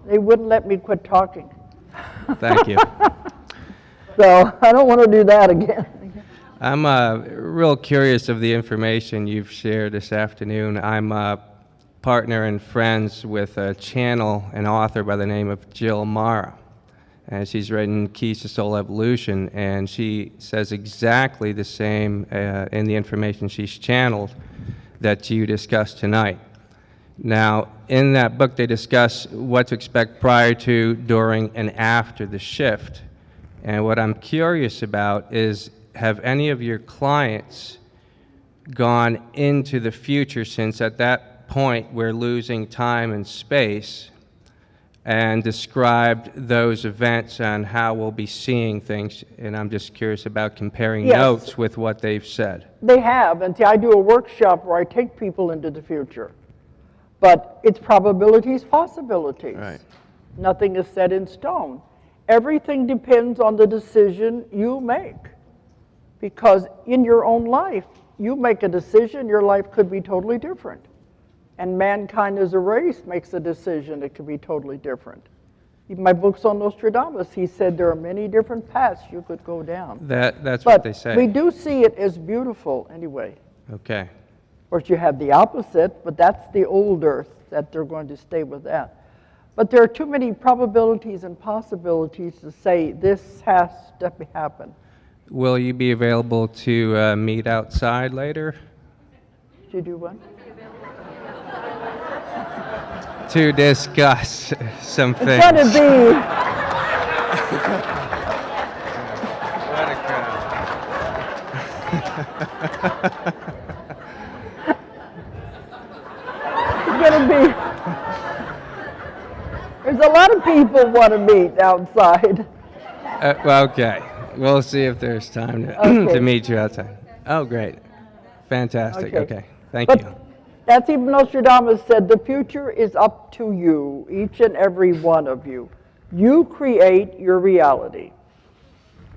They wouldn't let me quit talking. Thank you. So I don't want to do that again. I'm real curious of the information you've shared this afternoon. I'm a partner and friends with a channel and author by the name of Jill Mara. And she's written Keys to Soul Evolution, and she says exactly the same in the information she's channeled that you discussed tonight. Now, in that book, they discuss what to expect prior to, during, and after the shift. And what I'm curious about is, have any of your clients gone into the future, since at that point we're losing time and space, and described those events and how we'll be seeing things? And I'm just curious about comparing notes with what they've said. They have, and see, I do a workshop where I take people into the future. But it's probabilities, possibilities. Right. Nothing is set in stone. Everything depends on the decision you make. Because in your own life, you make a decision, your life could be totally different. And mankind as a race makes a decision, it could be totally different. In my books on Nostradamus, he said there are many different paths you could go down. That's but what they say. We do see it as beautiful anyway. Okay. Of course, you have the opposite, but that's the old earth, that they're going to stay with that. But there are too many probabilities and possibilities to say this has to happen. Will you be available to meet outside later? To do what? To discuss some things. It's going to be... What a crowd. It's going to be... There's a lot of people want to meet outside. Well, okay. We'll see if there's time to, to meet you outside. Oh, great. Fantastic. Okay. Thank you. That's even Nostradamus said, the future is up to you, each and every one of you. You create your reality.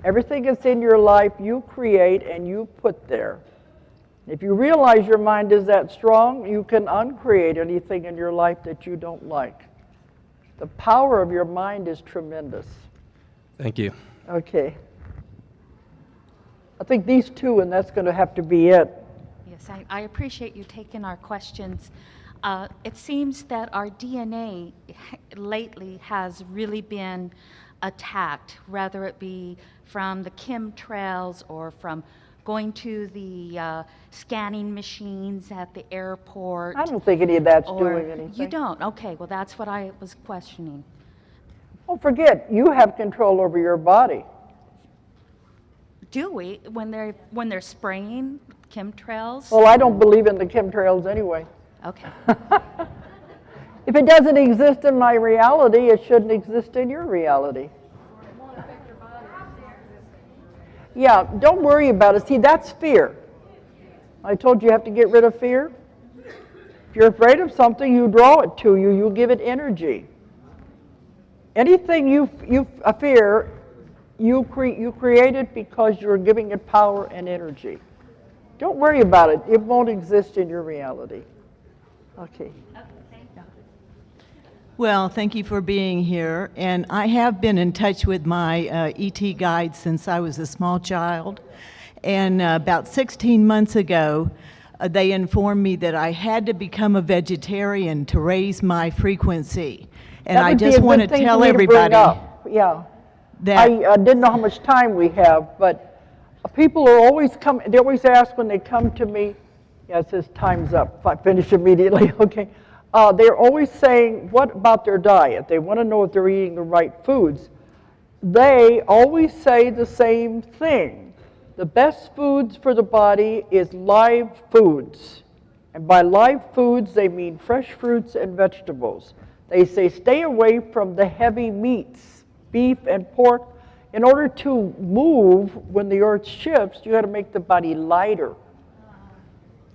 Everything that's in your life, you create and you put there. If you realize your mind is that strong, you can uncreate anything in your life that you don't like. The power of your mind is tremendous. Thank you. Okay. I think these two, and that's going to have to be it. Yes, I appreciate you taking our questions. It seems that our DNA lately has really been attacked, whether it be from the chemtrails or from going to the scanning machines at the airport. I don't think any of that's doing anything. You don't? Okay, well, that's what I was questioning. Don't forget, you have control over your body. Do we, when they're spraying chemtrails? Well, I don't believe in the chemtrails anyway. Okay. If it doesn't exist in my reality, it shouldn't exist in your reality. Yeah, don't worry about it. See, that's fear. I told you you have to get rid of fear. If you're afraid of something, you draw it to you. You give it energy. Anything you fear, you create it because you're giving it power and energy. Don't worry about it. It won't exist in your reality. Okay. Well, thank you for being here. And I have been in touch with my ET guide since I was a small child. And about 16 months ago, they informed me that I had to become a vegetarian to raise my frequency. And I just want to tell everybody that I didn't know how much time we have, but people are always coming. They always ask when they come to me. Yeah, it says time's up. If I finish immediately, okay. They're always saying, what about their diet? They want to know if they're eating the right foods. They always say the same thing. The best foods for the body is live foods. And by live foods, they mean fresh fruits and vegetables. They say stay away from the heavy meats, beef and pork. In order to move when the earth shifts, you got to make the body lighter.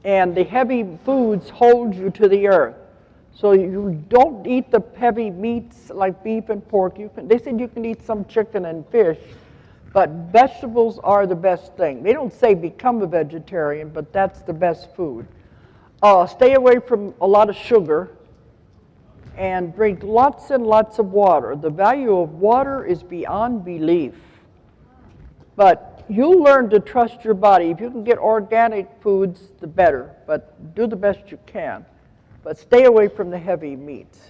And the heavy foods hold you to the earth. So you don't eat the heavy meats like beef and pork. They said you can eat some chicken and fish, but vegetables are the best thing. They don't say become a vegetarian, but that's the best food. Stay away from a lot of sugar and drink lots and lots of water. The value of water is beyond belief. But you'll learn to trust your body. If you can get organic foods, the better, but do the best you can. But stay away from the heavy meats.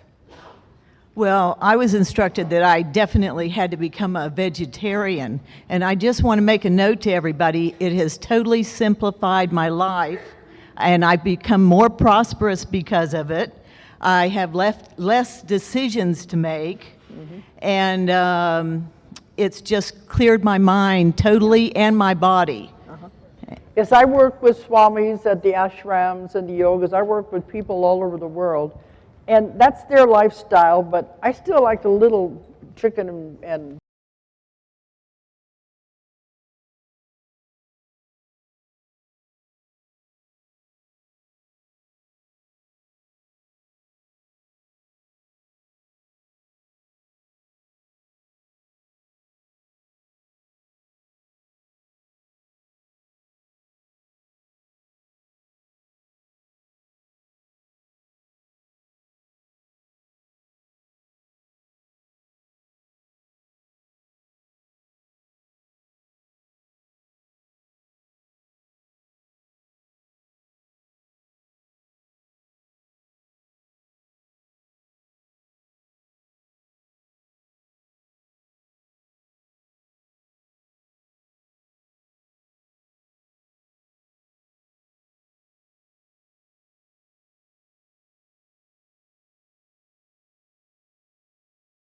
Well, I was instructed that I definitely had to become a vegetarian, and I just want to make a note to everybody, it has totally simplified my life, and I've become more prosperous because of it. I have less decisions to make, and it's just cleared my mind totally and my body. Yes, I work with swamis at the ashrams and the yogas. I work with people all over the world. And that's their lifestyle, but I still like a little chicken and